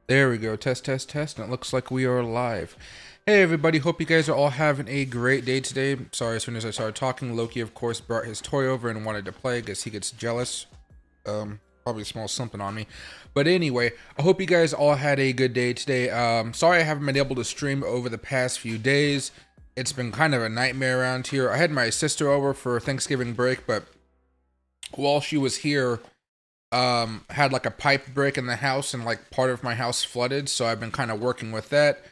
There we go. Test, test, test. And it looks like we are live. Hey, everybody. Hope you guys are all having a great day today. Sorry, as soon as I started talking, Loki, of course, brought his toy over and wanted to play. Guess he gets jealous. Probably smells something on me. But anyway, I hope you guys all had a good day today. Sorry I haven't been able to stream over the past few days. It's been kind of a nightmare around here. I had my sister over for Thanksgiving break, but while she was here, had like a pipe break in the house and like part of my house flooded, so I've been kind of working with that.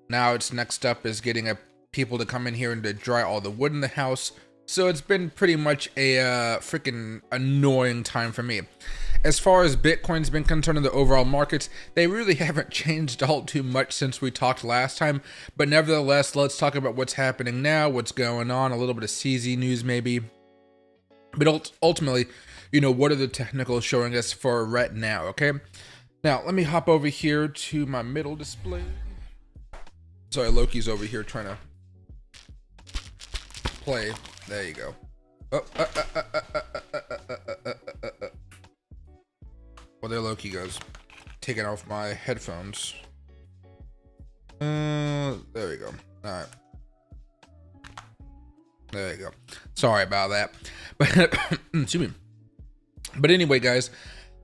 Now it's next up is getting people to come in here and to dry all the wood in the house. So it's been pretty much a freaking annoying time for me. As far as Bitcoin's been concerned in the overall markets, they really haven't changed all too much since we talked last time. But nevertheless, let's talk about what's happening now, what's going on, a little bit of CZ news maybe. But ultimately, you know, what are the technicals showing us for right now, okay? Now, let me hop over here to my middle display. Sorry, Loki's over here trying to play. There you go. Well, there Loki goes. Taking off my headphones. There we go. All right. There you go. Sorry about that. But, excuse me. But anyway, guys,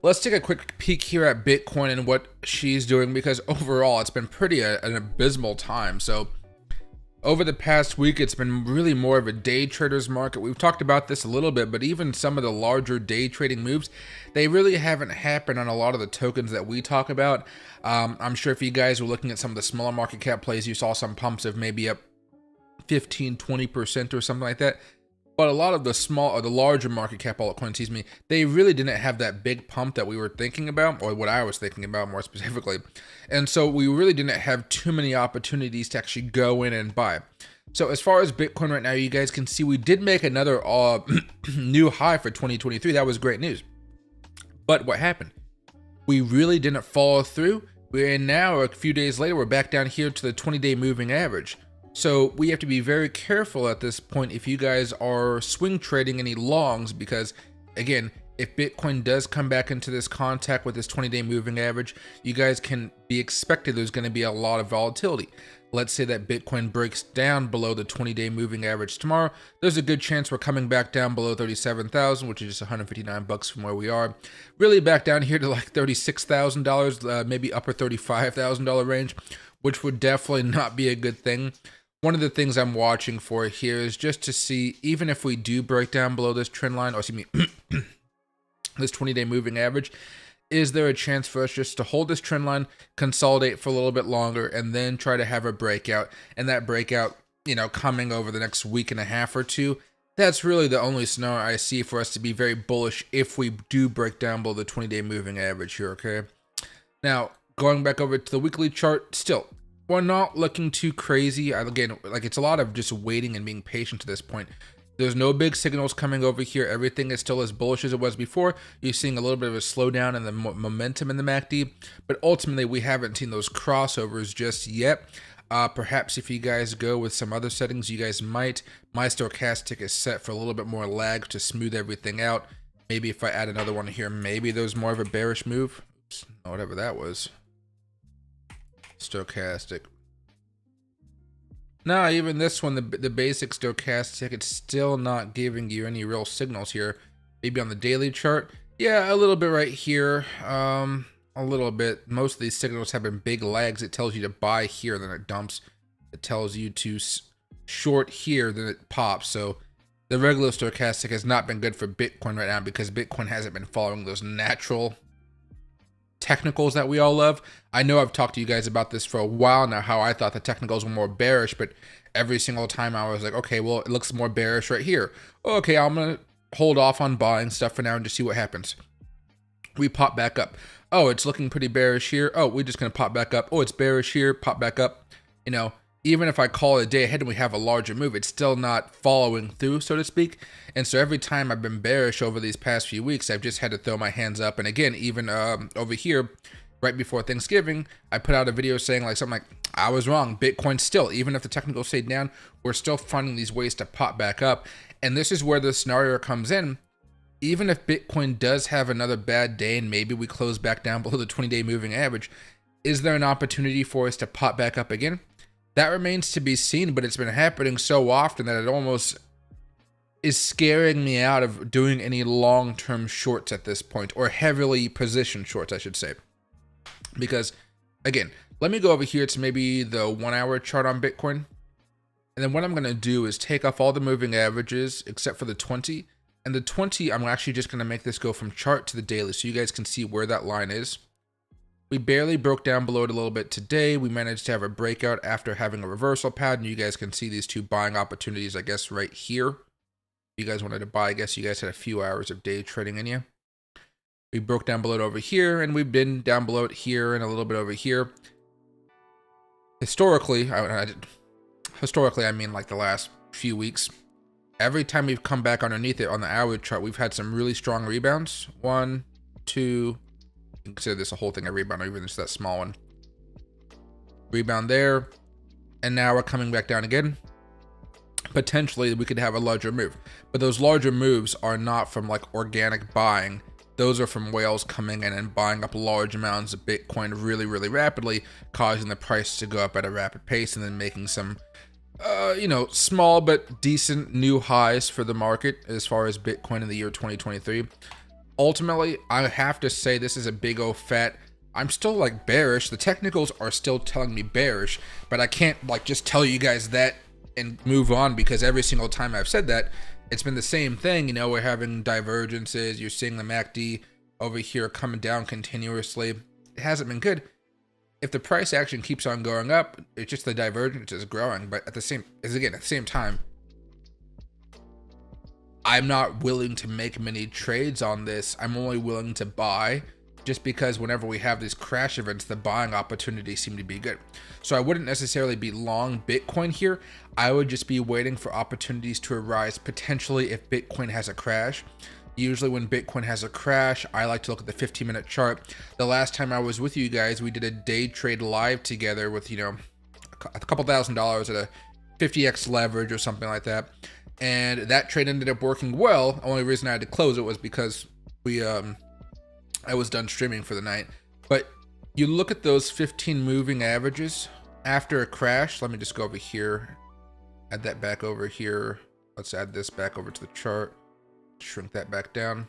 let's take a quick peek here at Bitcoin and what she's doing, because overall it's been pretty an abysmal time. So over the past week, it's been really more of a day trader's market. We've talked about this a little bit, but even some of the larger day trading moves, they really haven't happened on a lot of the tokens that we talk about. I'm sure if you guys were looking at some of the smaller market cap plays, you saw some pumps of maybe up 15-20% or something like that. But a lot of the small or the larger market cap altcoins, they really didn't have that big pump that we were thinking about, or what I was thinking about more specifically. And so we really didn't have too many opportunities to actually go in and buy. So as far as Bitcoin right now, you guys can see we did make another new high for 2023. That was great news. But what happened? We really didn't follow through. And now a few days later, we're back down here to the 20-day moving average. So we have to be very careful at this point if you guys are swing trading any longs, because again, if Bitcoin does come back into this contact with this 20-day moving average, you guys can be expected there's going to be a lot of volatility. Let's say that Bitcoin breaks down below the 20-day moving average tomorrow. There's a good chance we're coming back down below 37,000, which is just 159 bucks from where we are. Really back down here to like $36,000, maybe upper $35,000 range, which would definitely not be a good thing. One of the things I'm watching for here is just to see, even if we do break down below this trend line, or excuse me, this 20-day moving average, is there a chance for us just to hold this trend line, consolidate for a little bit longer, and then try to have a breakout? And that breakout, you know, coming over the next week and a half or two, that's really the only scenario I see for us to be very bullish if we do break down below the 20-day moving average here, okay? Now, going back over to the weekly chart, still, we're not looking too crazy. Again, like, it's a lot of just waiting and being patient to this point. There's no big signals coming over here. Everything is still as bullish as it was before. You're seeing a little bit of a slowdown in the momentum in the MACD, but ultimately we haven't seen those crossovers just yet. Perhaps if you guys go with some other settings, you guys might. My stochastic is set for a little bit more lag to smooth everything out. Maybe if I add another one here, maybe there's more of a bearish move. Oops, whatever that was. Stochastic. No, even this one, the basic stochastic, it's still not giving you any real signals here. Maybe on the daily chart, yeah, a little bit right here, a little bit. Most of these signals have been big lags. It tells you to buy here, then it dumps. It tells you to short here, then it pops. So the regular stochastic has not been good for Bitcoin right now, because Bitcoin hasn't been following those natural technicals that we all love. I know I've talked to you guys about this for a while now, how I thought the technicals were more bearish, but every single time I was like, okay, well, it looks more bearish right here. Okay, I'm gonna hold off on buying stuff for now and just see what happens. We pop back up. Oh, it's looking pretty bearish here. Oh, we're just gonna pop back up. Oh, it's bearish here, pop back up. You know, even if I call it a day ahead and we have a larger move, it's still not following through, so to speak. And so every time I've been bearish over these past few weeks, I've just had to throw my hands up. And again, even over here, right before Thanksgiving, I put out a video saying like something like, I was wrong. Bitcoin still, even if the technical stayed down, we're still finding these ways to pop back up. And this is where the scenario comes in. Even if Bitcoin does have another bad day and maybe we close back down below the 20-day moving average, Is there an opportunity for us to pop back up again? That remains to be seen, but it's been happening so often that it almost is scaring me out of doing any long-term shorts at this point, or heavily positioned shorts, I should say. Because, again, let me go over here to maybe the 1 hour chart on Bitcoin. And then what I'm going to do is take off all the moving averages except for the 20. And the 20, I'm actually just going to make this go from chart to the daily so you guys can see where that line is. We barely broke down below it a little bit today. We managed to have a breakout after having a reversal pattern. You guys can see these two buying opportunities, I guess, right here. If you guys wanted to buy, I guess you guys had a few hours of day trading in you. We broke down below it over here, and we've been down below it here and a little bit over here. Historically, I mean like the last few weeks, every time we've come back underneath it on the hourly chart, we've had some really strong rebounds. 1, 2, you can consider this a whole thing a rebound, or even just that small one. Rebound there, and now we're coming back down again. Potentially, we could have a larger move, but those larger moves are not from like organic buying. Those are from whales coming in and buying up large amounts of Bitcoin really, really rapidly, causing the price to go up at a rapid pace and then making some, small but decent new highs for the market as far as Bitcoin in the year 2023. Ultimately, I have to say this is a big old fat, I'm still like bearish. The technicals are still telling me bearish, but I can't like just tell you guys that and move on, because every single time I've said that, it's been the same thing. You know, we're having divergences. You're seeing the MACD over here coming down continuously. It hasn't been good. If the price action keeps on going up, it's just the divergence is growing. But at the same time, I'm not willing to make many trades on this. I'm only willing to buy just because whenever we have these crash events, the buying opportunities seem to be good. So I wouldn't necessarily be long Bitcoin here. I would just be waiting for opportunities to arise, potentially if Bitcoin has a crash. Usually when Bitcoin has a crash, I like to look at the 15-minute chart. The last time I was with you guys, we did a day trade live together with, a couple $1,000s at a 50x leverage or something like that. And that trade ended up working well. The only reason I had to close it was because I was done streaming for the night. But you look at those 15 moving averages after a crash. Let me just go over here, add that back over here. Let's add this back over to the chart, shrink that back down.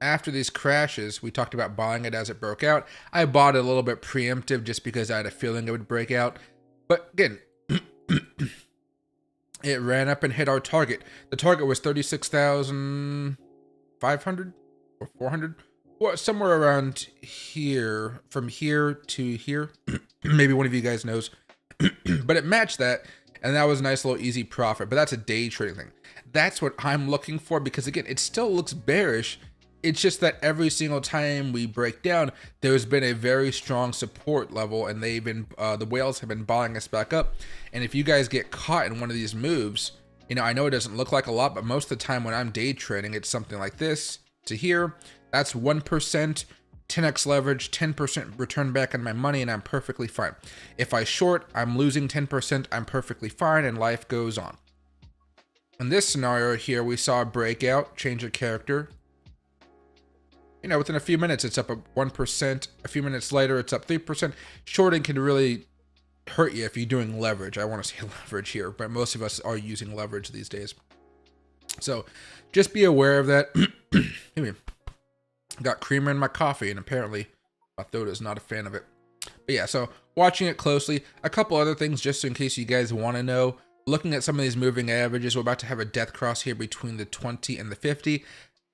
After these crashes, we talked about buying it as it broke out. I bought it a little bit preemptive just because I had a feeling it would break out. But again, it ran up and hit our target. The target was 36,500 or 400. Well, somewhere around here, from here to here. Maybe one of you guys knows. But it matched that, and that was a nice little easy profit. But that's a day trading thing. That's what I'm looking for, because again, it still looks bearish. It's just that every single time we break down, there's been a very strong support level, and they've been the whales have been buying us back up. And if you guys get caught in one of these moves, I know it doesn't look like a lot, but most of the time when I'm day trading, it's something like this to here. That's 1%, 10x leverage, 10% return back on my money, and I'm perfectly fine. If I short, I'm losing 10%, I'm perfectly fine, and life goes on. In this scenario here, we saw a breakout, change of character. Within a few minutes, it's up 1%. A few minutes later, it's up 3%. Shorting can really hurt you if you're doing leverage. I want to say leverage here, but most of us are using leverage these days. So just be aware of that. Got creamer in my coffee, and apparently my throat is not a fan of it. But yeah, so watching it closely. A couple other things just in case you guys want to know. Looking at some of these moving averages, we're about to have a death cross here between the 20 and the 50.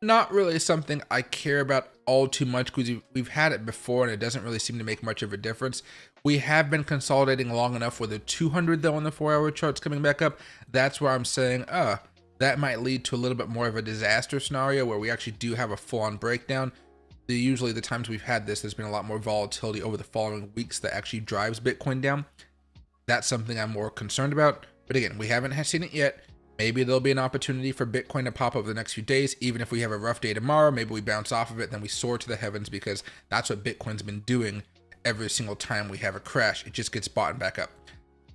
Not really something I care about all too much, because we've had it before and it doesn't really seem to make much of a difference. We have been consolidating long enough where the 200 though on the 4-hour chart's coming back up. That's where I'm saying, that might lead to a little bit more of a disaster scenario where we actually do have a full-on breakdown. Usually the times we've had this, there's been a lot more volatility over the following weeks that actually drives Bitcoin down. That's something I'm more concerned about. But again, we haven't seen it yet. Maybe there'll be an opportunity for Bitcoin to pop over the next few days. Even if we have a rough day tomorrow, maybe we bounce off of it, then we soar to the heavens, because that's what Bitcoin's been doing every single time we have a crash. It just gets bought back up.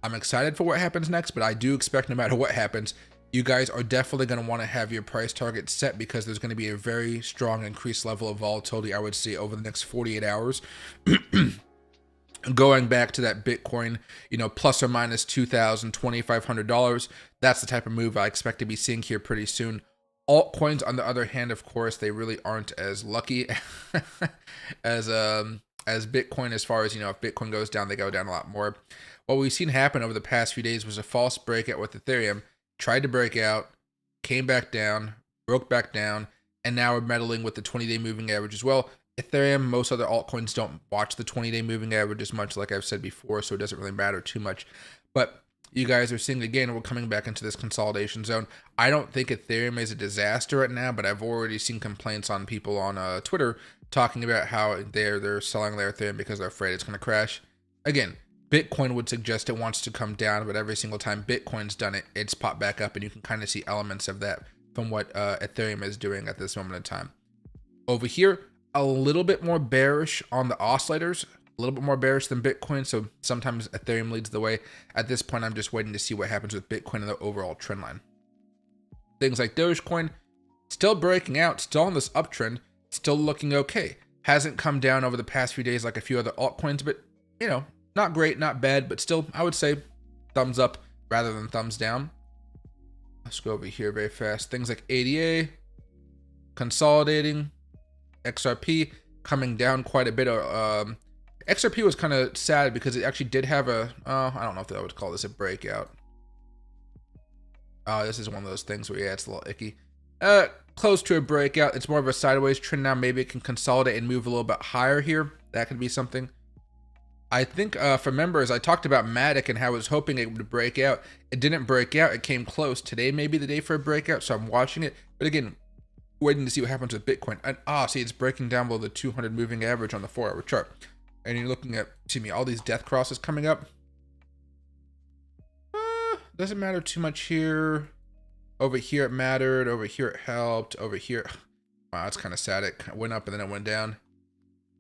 I'm excited for what happens next, but I do expect no matter what happens, you guys are definitely going to want to have your price target set, because there's going to be a very strong increased level of volatility, I would say, over the next 48 hours. Going back to that Bitcoin, plus or minus $2,000, $2,500, that's the type of move I expect to be seeing here pretty soon. Altcoins, on the other hand, of course, they really aren't as lucky as Bitcoin, as far as, if Bitcoin goes down, they go down a lot more. What we've seen happen over the past few days was a false breakout with Ethereum. Tried to break out, came back down, broke back down, and now we're meddling with the 20-day moving average as well. Ethereum, most other altcoins don't watch the 20-day moving average as much, like I've said before, so it doesn't really matter too much. But you guys are seeing, again, we're coming back into this consolidation zone. I don't think Ethereum is a disaster right now, but I've already seen complaints on people on Twitter talking about how they're selling their Ethereum because they're afraid it's going to crash. Again, Bitcoin would suggest it wants to come down, but every single time Bitcoin's done it, it's popped back up, and you can kind of see elements of that from what Ethereum is doing at this moment in time. Over here, a little bit more bearish on the oscillators, a little bit more bearish than Bitcoin, so sometimes Ethereum leads the way. At this point, I'm just waiting to see what happens with Bitcoin and the overall trend line. Things like Dogecoin, still breaking out, still on this uptrend, still looking okay. Hasn't come down over the past few days like a few other altcoins, but, not great, not bad, but still, I would say thumbs up rather than thumbs down. Let's go over here very fast. Things like ADA, consolidating, XRP coming down quite a bit. XRP was kind of sad because it actually did have I don't know if I would call this a breakout. This is one of those things where, yeah, it's a little icky. Close to a breakout. It's more of a sideways trend now. Maybe it can consolidate and move a little bit higher here. That could be something. I think for members, I talked about Matic and how I was hoping it would break out. It didn't break out. It came close. Today may be the day for a breakout, so I'm watching it. But again, waiting to see what happens with Bitcoin. And see, it's breaking down below the 200 moving average on the 4-hour chart. And you're looking at, all these death crosses coming up. Doesn't matter too much here. Over here it mattered. Over here it helped. Over here, wow, it's kind of sad. It went up and then it went down.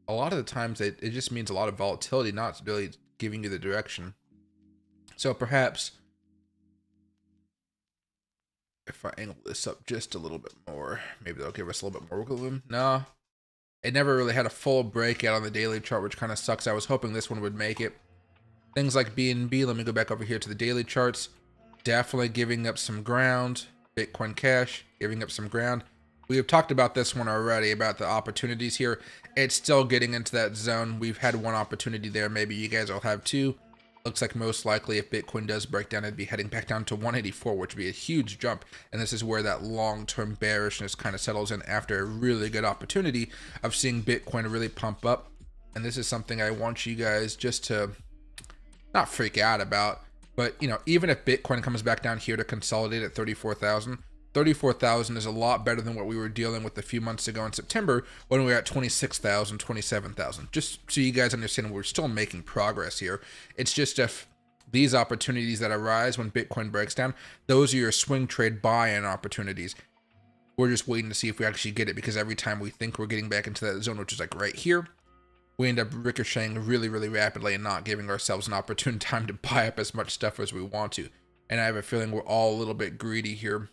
A lot of the times it just means a lot of volatility, not really giving you the direction. So perhaps if I angle this up just a little bit more, maybe that'll give us a little bit more wiggle room. No, it never really had a full breakout on the daily chart, which kind of sucks. I was hoping this one would make it. Things like BNB, let me go back over here to the daily charts. Definitely giving up some ground. Bitcoin Cash, giving up some ground. We have talked about this one already, about the opportunities here. It's still getting into that zone. We've had one opportunity there. Maybe you guys will have two. Looks like most likely if Bitcoin does break down, it'd be heading back down to 184, which would be a huge jump. And this is where that long-term bearishness kind of settles in after a really good opportunity of seeing Bitcoin really pump up. And this is something I want you guys just to not freak out about. But, even if Bitcoin comes back down here to consolidate at 34,000, 34,000 is a lot better than what we were dealing with a few months ago in September when we were at 26,000, 27,000. Just so you guys understand, we're still making progress here. It's just if these opportunities that arise when Bitcoin breaks down, those are your swing trade buy-in opportunities. We're just waiting to see if we actually get it, because every time we think we're getting back into that zone, which is like right here, we end up ricocheting really, really rapidly and not giving ourselves an opportune time to buy up as much stuff as we want to. And I have a feeling we're all a little bit greedy here.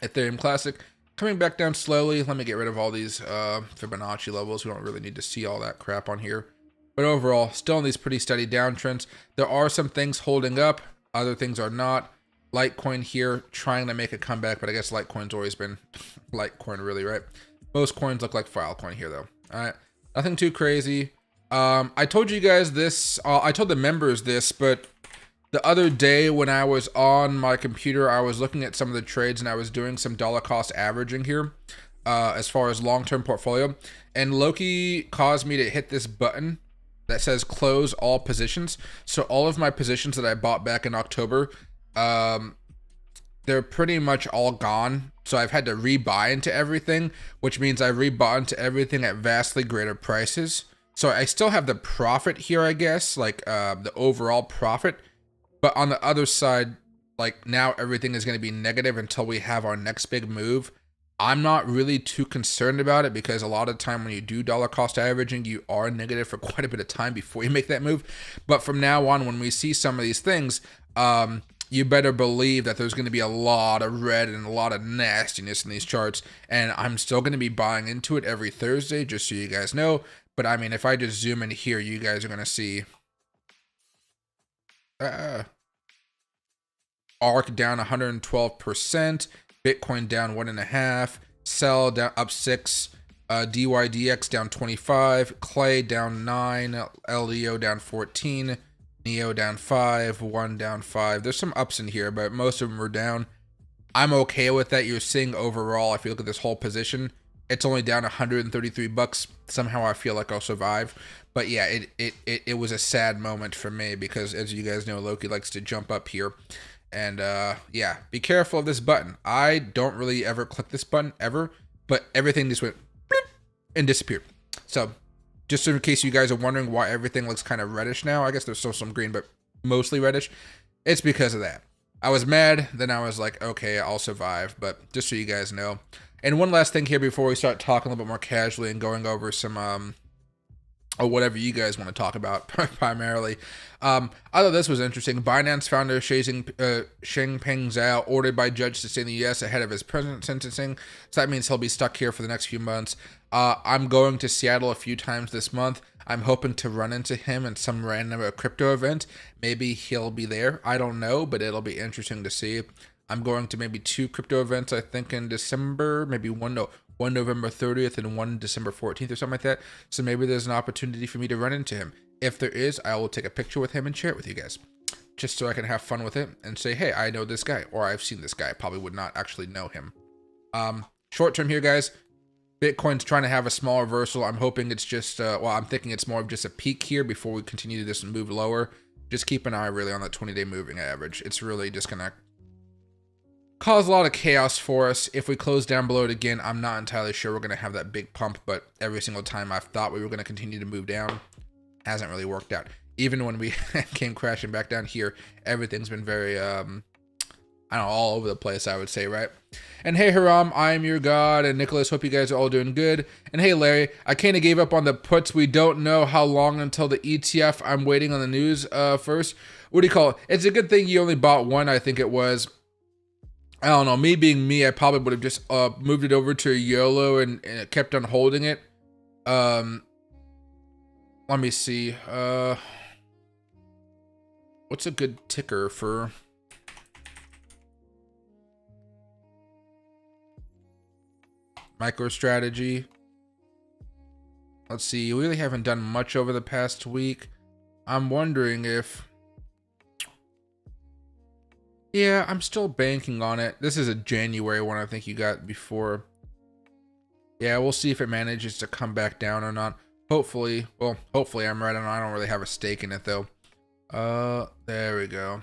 Ethereum Classic coming back down slowly. Let me get rid of all these Fibonacci levels. We don't really need to see all that crap on here. But overall, still in these pretty steady downtrends. There are some things holding up. Other things are not. Litecoin here trying to make a comeback, but I guess Litecoin's always been Litecoin, really, right? Most coins look like Filecoin here, though. All right, nothing too crazy. I told you guys this. I told the members this, but the other day when I was on my computer, I was looking at some of the trades and I was doing some dollar cost averaging here as far as long-term portfolio. And Loki caused me to hit this button that says close all positions. So all of my positions that I bought back in October, they're pretty much all gone. So I've had to rebuy into everything, which means I rebought into everything at vastly greater prices. So I still have the profit here, I guess, like the overall profit. But on the other side, like now everything is going to be negative until we have our next big move. I'm not really too concerned about it because a lot of the time when you do dollar cost averaging, you are negative for quite a bit of time before you make that move. But from now on, when we see some of these things, you better believe that there's going to be a lot of red and a lot of nastiness in these charts. And I'm still going to be buying into it every Thursday, just so you guys know. But I mean, if I just zoom in here, you guys are going to see ARK down 112%, Bitcoin down 1.5%, Cell down up 6%, DYDX down 25%, Clay down 9%, LEO down 14%, Neo down 5%, One down 5%. There's some ups in here, but most of them are down. I'm okay with that. You're seeing overall, if you look at this whole position, it's only down 133 bucks. Somehow I feel like I'll survive. But yeah, it was a sad moment for me because, as you guys know, Loki likes to jump up here. And yeah, be careful of this button. I don't really ever click this button ever, but everything just went and disappeared. So just in case you guys are wondering why everything looks kind of reddish now, I guess there's still some green, but mostly reddish. It's because of that. I was mad, then I was like, okay, I'll survive. But just so you guys know. And one last thing here before we start talking a little bit more casually and going over some or whatever you guys want to talk about primarily. I thought this was interesting. Binance founder Shengpeng Zhao ordered by judge to stay in the U.S. ahead of his president sentencing. So that means he'll be stuck here for the next few months. I'm going to Seattle a few times this month. I'm hoping to run into him in some random crypto event. Maybe he'll be there. I don't know, but it'll be interesting to see. I'm going to maybe 2 crypto events, I think, in December. Maybe one November 30th and one December 14th or something like that. So maybe there's an opportunity for me to run into him. If there is, I will take a picture with him and share it with you guys. Just so I can have fun with it and say, hey, I know this guy, or I've seen this guy. I probably would not actually know him. Short term here, guys. Bitcoin's trying to have a small reversal. I'm hoping it's just, I'm thinking it's more of just a peak here before we continue to just move lower. Just keep an eye really on that 20-day moving average. It's really just going to cause a lot of chaos for us. If we close down below it again, I'm not entirely sure we're going to have that big pump, but every single time I've thought we were going to continue to move down, hasn't really worked out. Even when we came crashing back down here, everything's been very, I don't know, all over the place, I would say, right? And hey, Haram, I'm your god, and Nicholas, hope you guys are all doing good. And hey, Larry, I kind of gave up on the puts. We don't know how long until the ETF. I'm waiting on the news first. What do you call it? It's a good thing you only bought one, I think it was. I don't know, me being me, I probably would have just moved it over to YOLO and kept on holding it. Let me see. What's a good ticker for... MicroStrategy. Let's see, we really haven't done much over the past week. I'm wondering if... Yeah, I'm still banking on it. This is a January one I think you got before. Yeah, we'll see if it manages to come back down or not. Hopefully, well, hopefully I'm right on. I don't really have a stake in it though. There we go.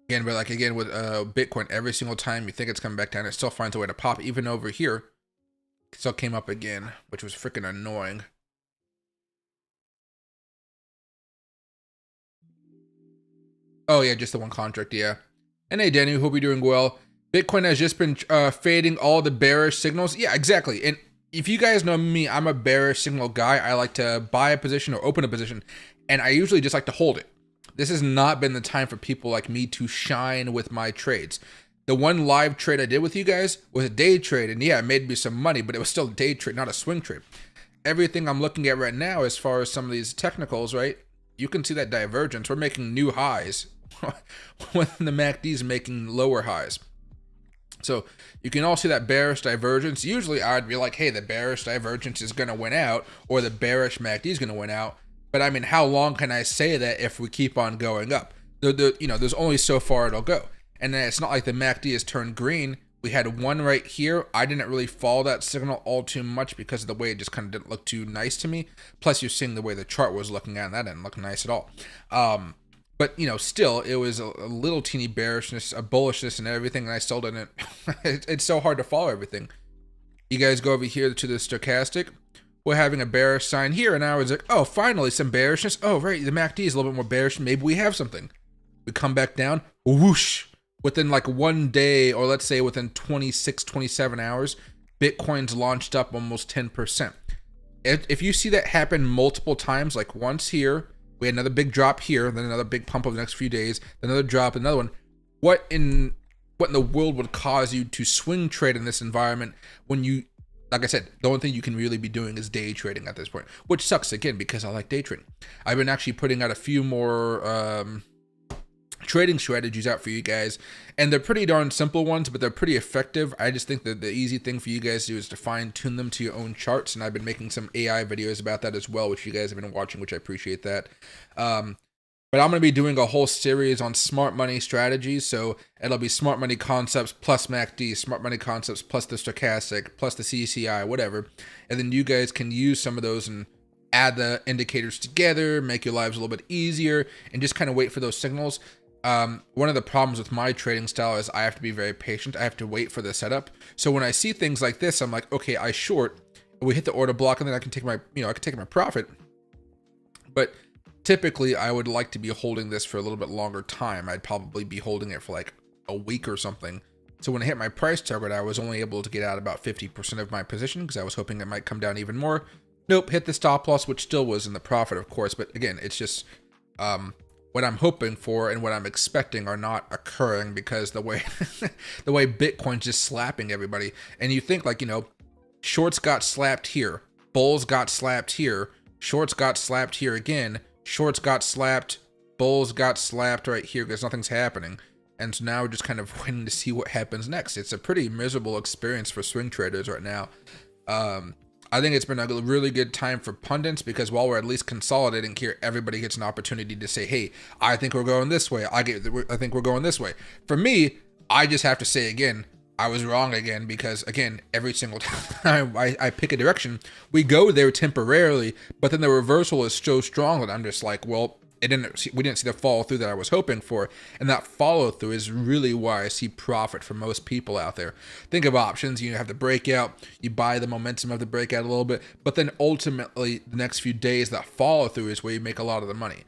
Again, but like again with Bitcoin, every single time you think it's coming back down, it still finds a way to pop. Even over here, it still came up again, which was freaking annoying. Oh yeah, just the one contract, yeah. And hey, Danny, hope you're doing well. Bitcoin has just been fading all the bearish signals. Yeah, exactly. And if you guys know me, I'm a bearish signal guy. I like to buy a position or open a position, and I usually just like to hold it. This has not been the time for people like me to shine with my trades. The one live trade I did with you guys was a day trade, and yeah, it made me some money, but it was still a day trade, not a swing trade. Everything I'm looking at right now, as far as some of these technicals, right? You can see that divergence. We're making new highs when the MACD is making lower highs. So you can all see that bearish divergence. Usually I'd be like, hey, the bearish divergence is going to win out, or the bearish MACD is going to win out. But I mean, how long can I say that if we keep on going up? You know, there's only so far it'll go. And then it's not like the MACD has turned green. We had one right here. I didn't really follow that signal all too much because of the way it just kind of didn't look too nice to me. Plus, you're seeing the way the chart was looking at, and that didn't look nice at all. But, you know, still, it was a little teeny bearishness, a bullishness and everything, and I still didn't. It's so hard to follow everything. You guys go over here to the stochastic. We're having a bearish sign here, and I was like, oh, finally, some bearishness. Oh, right, the MACD is a little bit more bearish. Maybe we have something. We come back down, whoosh. Within like 1 day, or let's say within 26, 27 hours, Bitcoin's launched up almost 10%. If you see that happen multiple times, like once here, We had another big drop here, then another big pump over the next few days, then another drop, another one. What in the world would cause you to swing trade in this environment when you, like I said, the only thing you can really be doing is day trading at this point, which sucks again because I like day trading. I've been actually putting out a few more trading strategies out for you guys, and they're pretty darn simple ones, but they're pretty effective. I just think that the easy thing for you guys to do is to fine tune them to your own charts, and I've been making some AI videos about that as well, which you guys have been watching, which I appreciate that. But I'm going to be doing a whole series on smart money strategies. So it'll be smart money concepts plus MACD, smart money concepts plus the stochastic, plus the CCI, whatever. And then you guys can use some of those and add the indicators together, make your lives a little bit easier, and just kind of wait for those signals. One of the problems with my trading style is I have to be very patient. I have to wait for the setup. So when I see things like this, I'm like, okay, I short, we hit the order block, and then I can take my, I can take my profit. But typically, I would like to be holding this for a little bit longer time. I'd probably be holding it for like a week or something. So when I hit my price target, I was only able to get out about 50% of my position because I was hoping it might come down even more. Nope, hit the stop loss, which still was in the profit, of course. But again, it's just what I'm hoping for and what I'm expecting are not occurring because the way the way Bitcoin's just slapping everybody. And you think like, shorts got slapped here, bulls got slapped here, shorts got slapped here again. Shorts got slapped, bulls got slapped right here because nothing's happening. And so now we're just kind of waiting to see what happens next. It's a pretty miserable experience for swing traders right now. I think it's been a really good time for pundits because while we're at least consolidating here, everybody gets an opportunity to say, hey, I think we're going this way. I think we're going this way. For me, I just have to say again, I was wrong again because, again, every single time I pick a direction, we go there temporarily, but then the reversal is so strong that I'm just like, well, we didn't see the follow through that I was hoping for, and that follow through is really why I see profit for most people out there. Think of options. You have the breakout, you buy the momentum of the breakout a little bit, but then ultimately the next few days, that follow through is where you make a lot of the money.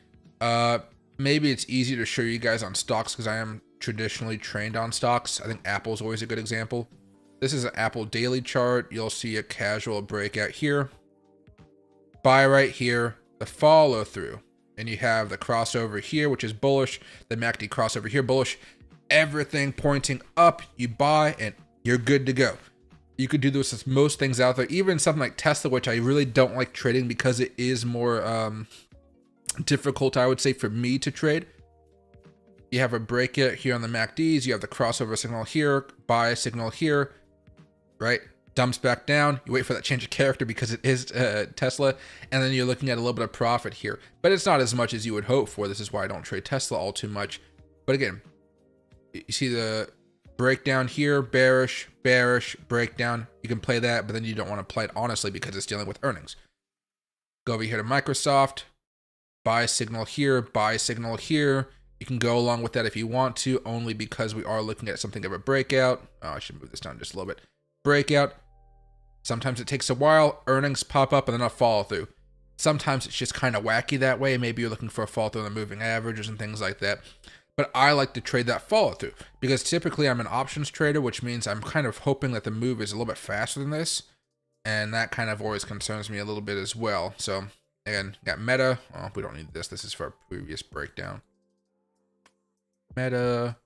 Maybe it's easier to show you guys on stocks because I am traditionally trained on stocks. I think Apple's always a good example. This is an Apple daily chart. You'll see a casual breakout here, buy right here, the follow through, and you have the crossover here, which is bullish, the MACD crossover here, bullish, everything pointing up, you buy and you're good to go. You could do this with most things out there, even something like Tesla, which I really don't like trading because it is more difficult, I would say, for me to trade. You have a breakout here on the MACDs, you have the crossover signal here, buy signal here, right? Dumps back down, you wait for that change of character because it is Tesla, and then you're looking at a little bit of profit here. But it's not as much as you would hope for. This is why I don't trade Tesla all too much. But again, you see the breakdown here, bearish, breakdown. You can play that, but then you don't want to play it honestly because it's dealing with earnings. Go over here to Microsoft, buy signal here, buy signal here. You can go along with that if you want to, only because we are looking at something of a breakout. Oh, I should move this down just a little bit. Breakout. Sometimes it takes a while. Earnings pop up and then a follow through. Sometimes it's just kind of wacky that way. Maybe you're looking for a follow through on the moving averages and things like that. But I like to trade that follow through because typically I'm an options trader, which means I'm kind of hoping that the move is a little bit faster than this. And that kind of always concerns me a little bit as well. So again, got Meta. Oh, we don't need this. This is for a previous breakdown. Meta,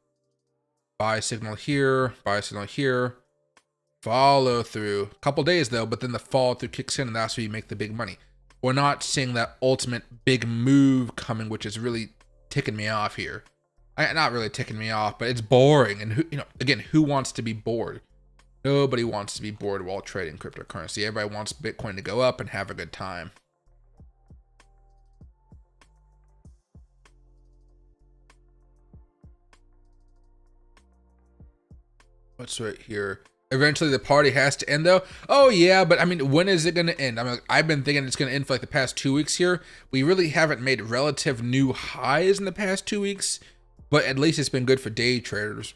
buy signal here, follow through. A couple days though, but then the follow through kicks in and that's where you make the big money. We're not seeing that ultimate big move coming, which is really ticking me off here. Not really ticking me off, but it's boring. And who wants to be bored? Nobody wants to be bored while trading cryptocurrency. Everybody wants Bitcoin to go up and have a good time. What's right here? Eventually the party has to end though. Oh yeah, but I mean, when is it going to end? I mean, I've been thinking it's going to end for like the past 2 weeks here. We really haven't made relative new highs in the past 2 weeks, but at least it's been good for day traders.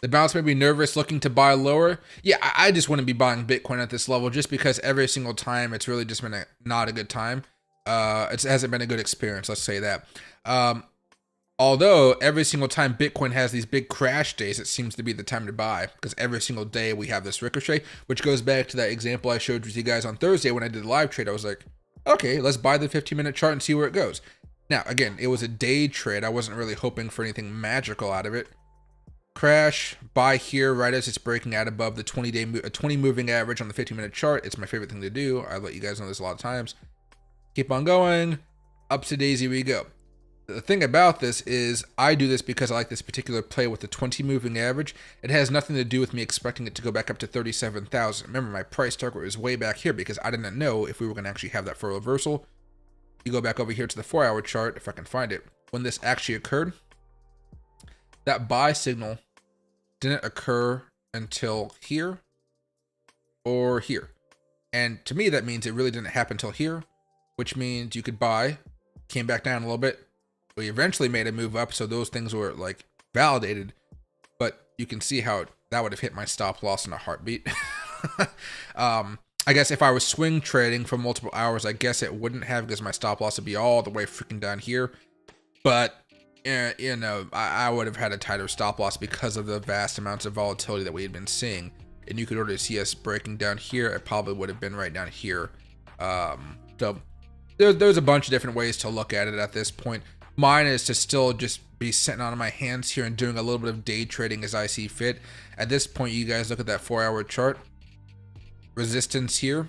The bounce made me nervous looking to buy lower. Yeah, I just wouldn't be buying Bitcoin at this level just because every single time it's really just been not a good time. It hasn't been a good experience, let's say that. Although every single time Bitcoin has these big crash days, it seems to be the time to buy because every single day we have this ricochet, which goes back to that example I showed with you guys on Thursday when I did the live trade. I was like, Okay, let's buy the 15-minute chart and see where it goes. Now, again, it was a day trade. I wasn't really hoping for anything magical out of it. Crash, buy here right as it's breaking out above the 20 moving average on the 15-minute chart. It's my favorite thing to do. I let you guys know this a lot of times. Keep on going. Up to daisy we go. The thing about this is I do this because I like this particular play with the 20 moving average. It has nothing to do with me expecting it to go back up to 37,000. Remember, my price target was way back here because I didn't know if we were going to actually have that for a reversal. You go back over here to the 4-hour chart, if I can find it. When this actually occurred, that buy signal didn't occur until here or here. And to me, that means it really didn't happen until here, which means you could buy, came back down a little bit. We eventually made a move up, so those things were like validated, but you can see how that would have hit my stop loss in a heartbeat. I guess if I was swing trading for multiple hours, I guess it wouldn't have, because my stop loss would be all the way freaking down here. But you know, I would have had a tighter stop loss because of the vast amounts of volatility that we had been seeing. And you could already see us breaking down here. It probably would have been right down here. So there's a bunch of different ways to look at it at this point. Mine is to still just be sitting on my hands here and doing a little bit of day trading as I see fit. At this point, you guys look at that 4-hour chart. Resistance here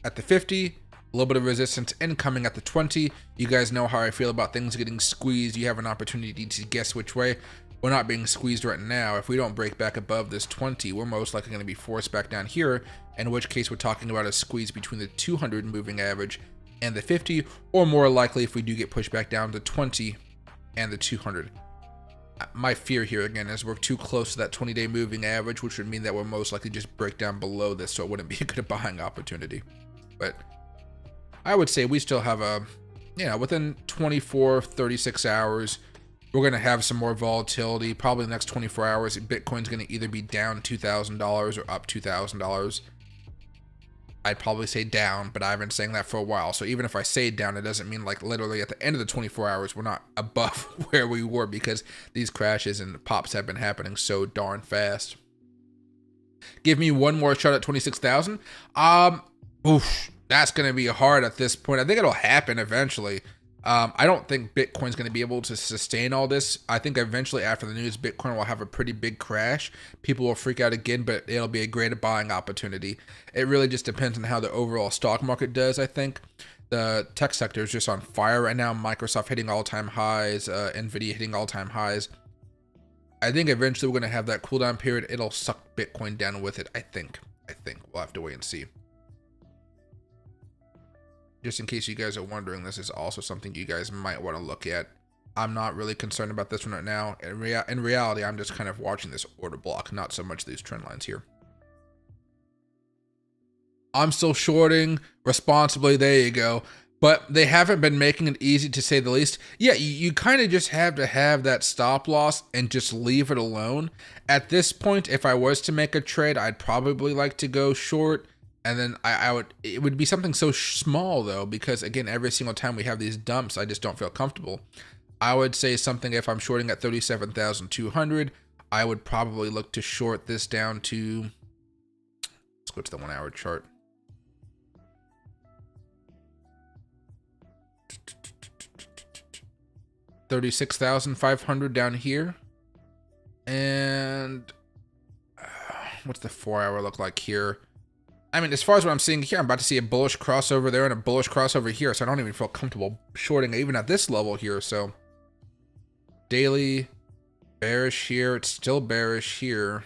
at the 50, a little bit of resistance incoming at the 20. You guys know how I feel about things getting squeezed. You have an opportunity to guess which way. We're not being squeezed right now. If we don't break back above this 20, we're most likely going to be forced back down here, in which case we're talking about a squeeze between the 200 moving average and the 50, or more likely if we do get pushed back down to 20 and the 200. My fear here again is we're too close to that 20-day moving average, which would mean that we'll most likely just break down below this, so it wouldn't be a good buying opportunity. But I would say we still have a, you know, within 24, 36 hours, we're going to have some more volatility. Probably the next 24 hours, Bitcoin's going to either be down $2,000 or up $2,000. I'd probably say down, but I've been saying that for a while. So even if I say down, it doesn't mean like literally at the end of the 24 hours, we're not above where we were, because these crashes and pops have been happening so darn fast. Give me one more shot at 26,000. That's going to be hard at this point. I think it'll happen eventually. I don't think Bitcoin's going to be able to sustain all this. I think eventually after the news, Bitcoin will have a pretty big crash. People will freak out again, but it'll be a great buying opportunity. It really just depends on how the overall stock market does, I think. The tech sector is just on fire right now. Microsoft hitting all-time highs, Nvidia hitting all-time highs. I think eventually we're going to have that cooldown period. It'll suck Bitcoin down with it, I think. We'll have to wait and see. Just in case you guys are wondering, this is also something you guys might want to look at. I'm not really concerned about this one right now. In reality, I'm just kind of watching this order block, not so much these trend lines here. I'm still shorting responsibly. There you go. But they haven't been making it easy, to say the least. Yeah, you kind of just have to have that stop loss and just leave it alone. At this point, if I was to make a trade, I'd probably like to go short. And then it would be something so small though, because again, every single time we have these dumps, I just don't feel comfortable. I would say something, if I'm shorting at 37,200, I would probably look to short this down to, let's go to the 1-hour chart. $36,500 down here. And what's the 4-hour look like here? I mean, as far as what I'm seeing here, I'm about to see a bullish crossover there and a bullish crossover here, so I don't even feel comfortable shorting even at this level here. So daily bearish here, it's still bearish here.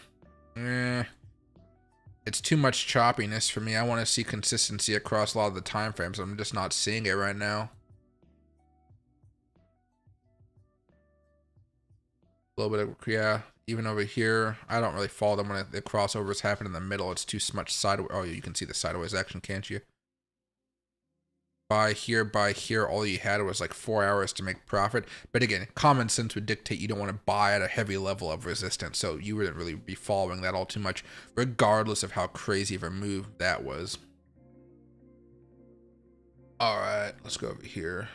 It's too much choppiness for me. I want to see consistency across a lot of the time frames. I'm just not seeing it right now. A little bit of, yeah, even over here, I don't really follow them when the crossovers happen in the middle. It's too much sideways. Oh, you can see the sideways action, can't you? Buy here, all you had was like 4 hours to make profit. But again, common sense would dictate you don't want to buy at a heavy level of resistance, so you wouldn't really be following that all too much, regardless of how crazy of a move that was. All right, let's go over here.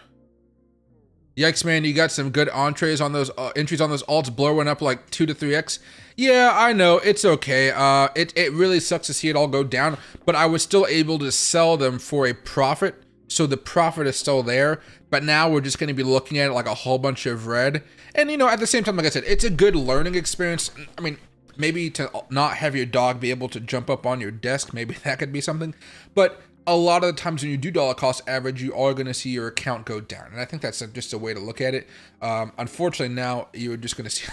Yikes, man, you got some good entries on those entries on those alts. Blur went up like 2 to 3x. Yeah, I know, it's okay. It really sucks to see it all go down, but I was still able to sell them for a profit. So the profit is still there, but now we're just going to be looking at it like a whole bunch of red. And, you know, at the same time, like I said, it's a good learning experience. I mean, maybe to not have your dog be able to jump up on your desk, maybe that could be something. But a lot of the times when you do dollar cost average, you are going to see your account go down. And I think that's just a way to look at it. Unfortunately, now you're just going to see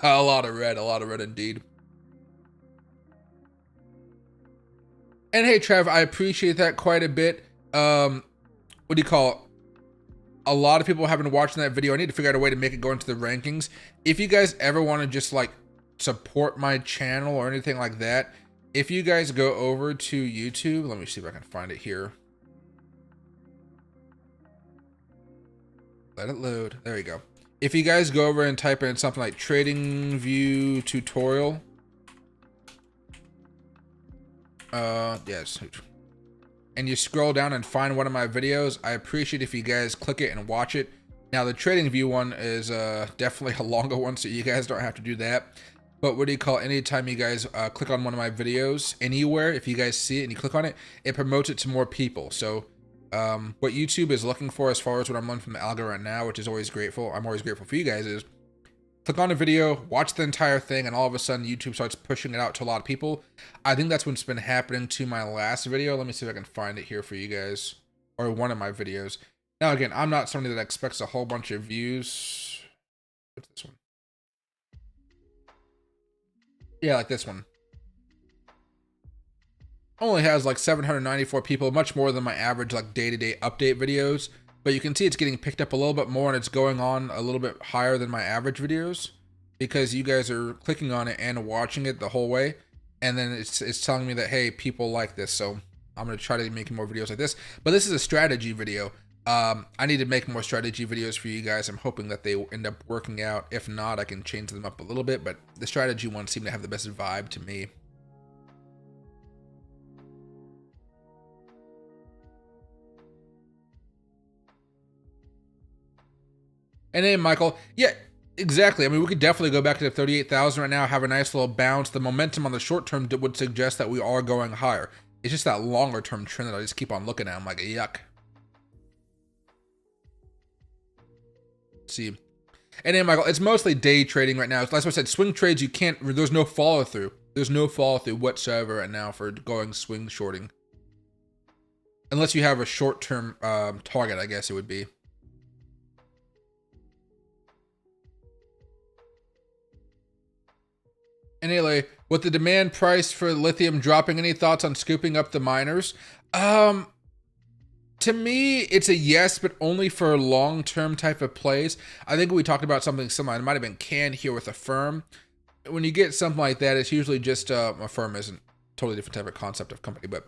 a lot of red indeed. And hey, Trav, I appreciate that quite a bit. What do you call it? A lot of people have been watching that video. I need to figure out a way to make it go into the rankings. If you guys ever want to just like support my channel or anything like that, if you guys go over to YouTube, let me see if I can find it here. Let it load. There you go. If you guys go over and type in something like Trading View Tutorial. Yes. And you scroll down and find one of my videos, I appreciate if you guys click it and watch it. Now the Trading View one is definitely a longer one, so you guys don't have to do that. But what do you call it? Anytime you guys click on one of my videos anywhere, if you guys see it and you click on it, it promotes it to more people. So what YouTube is looking for as far as what I'm learning from the algorithm right now, which is always grateful, I'm always grateful for you guys, is click on a video, watch the entire thing, and all of a sudden YouTube starts pushing it out to a lot of people. I think that's what's been happening to my last video. Let me see if I can find it here for you guys, or one of my videos. Now again, I'm not somebody that expects a whole bunch of views. What's this one? Yeah, like this one. Only has like 794 people, much more than my average like day-to-day update videos. But you can see it's getting picked up a little bit more, and it's going on a little bit higher than my average videos because you guys are clicking on it and watching it the whole way. And then it's telling me that, hey, people like this. So I'm going to try to make more videos like this. But this is a strategy video. I need to make more strategy videos for you guys. I'm hoping that they end up working out. If not, I can change them up a little bit. But the strategy ones seem to have the best vibe to me. And hey, Michael, yeah, exactly. I mean, we could definitely go back to the 38,000 right now, have a nice little bounce. The momentum on the short term would suggest that we are going higher. It's just that longer term trend that I just keep on looking at. I'm like, yuck. Let's see. And hey, Michael, it's mostly day trading right now. That's what I said. Swing trades, you can't, there's no follow through. There's no follow through whatsoever right now for going swing shorting. Unless you have a short term target, I guess it would be. Anyway, with the demand price for lithium dropping, any thoughts on scooping up the miners? To me, it's a yes, but only for long-term type of plays. I think we talked about something similar. It might have been Can here with a firm. When you get something like that, it's usually just a firm isn't totally different type of concept of company, but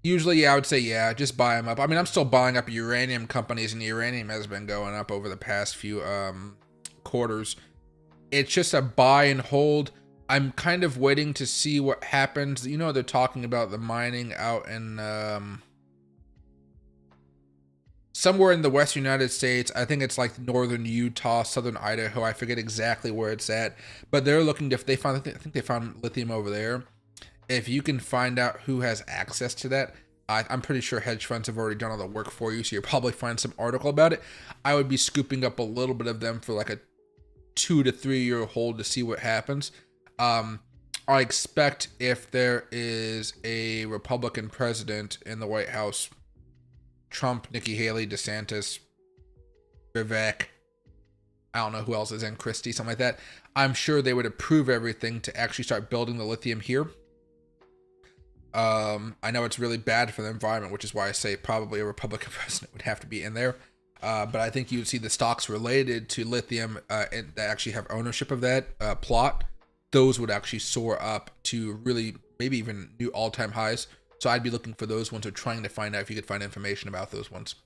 usually, yeah, I would say, yeah, just buy them up. I mean, I'm still buying up uranium companies, and uranium has been going up over the past few quarters. It's just a buy and hold. I'm kind of waiting to see what happens. You know, they're talking about the mining out in somewhere in the western United States. I think it's like northern Utah, southern Idaho. I forget exactly where it's at, but they're looking to, if they found, I think they found lithium over there. If you can find out who has access to that, I'm pretty sure hedge funds have already done all the work for you, so you'll probably find some article about it. I would be scooping up a little bit of them for like a 2 to 3 year hold to see what happens. I expect if there is a Republican president in the White House, Trump, Nikki Haley, DeSantis, Vivek, I don't know who else is in, Christie, something like that, I'm sure they would approve everything to actually start building the lithium here. I know it's really bad for the environment, which is why I say probably a Republican president would have to be in there. But I think you would see the stocks related to lithium that actually have ownership of that plot. Those would actually soar up to really maybe even new all-time highs. So I'd be looking for those ones or trying to find out if you could find information about those ones.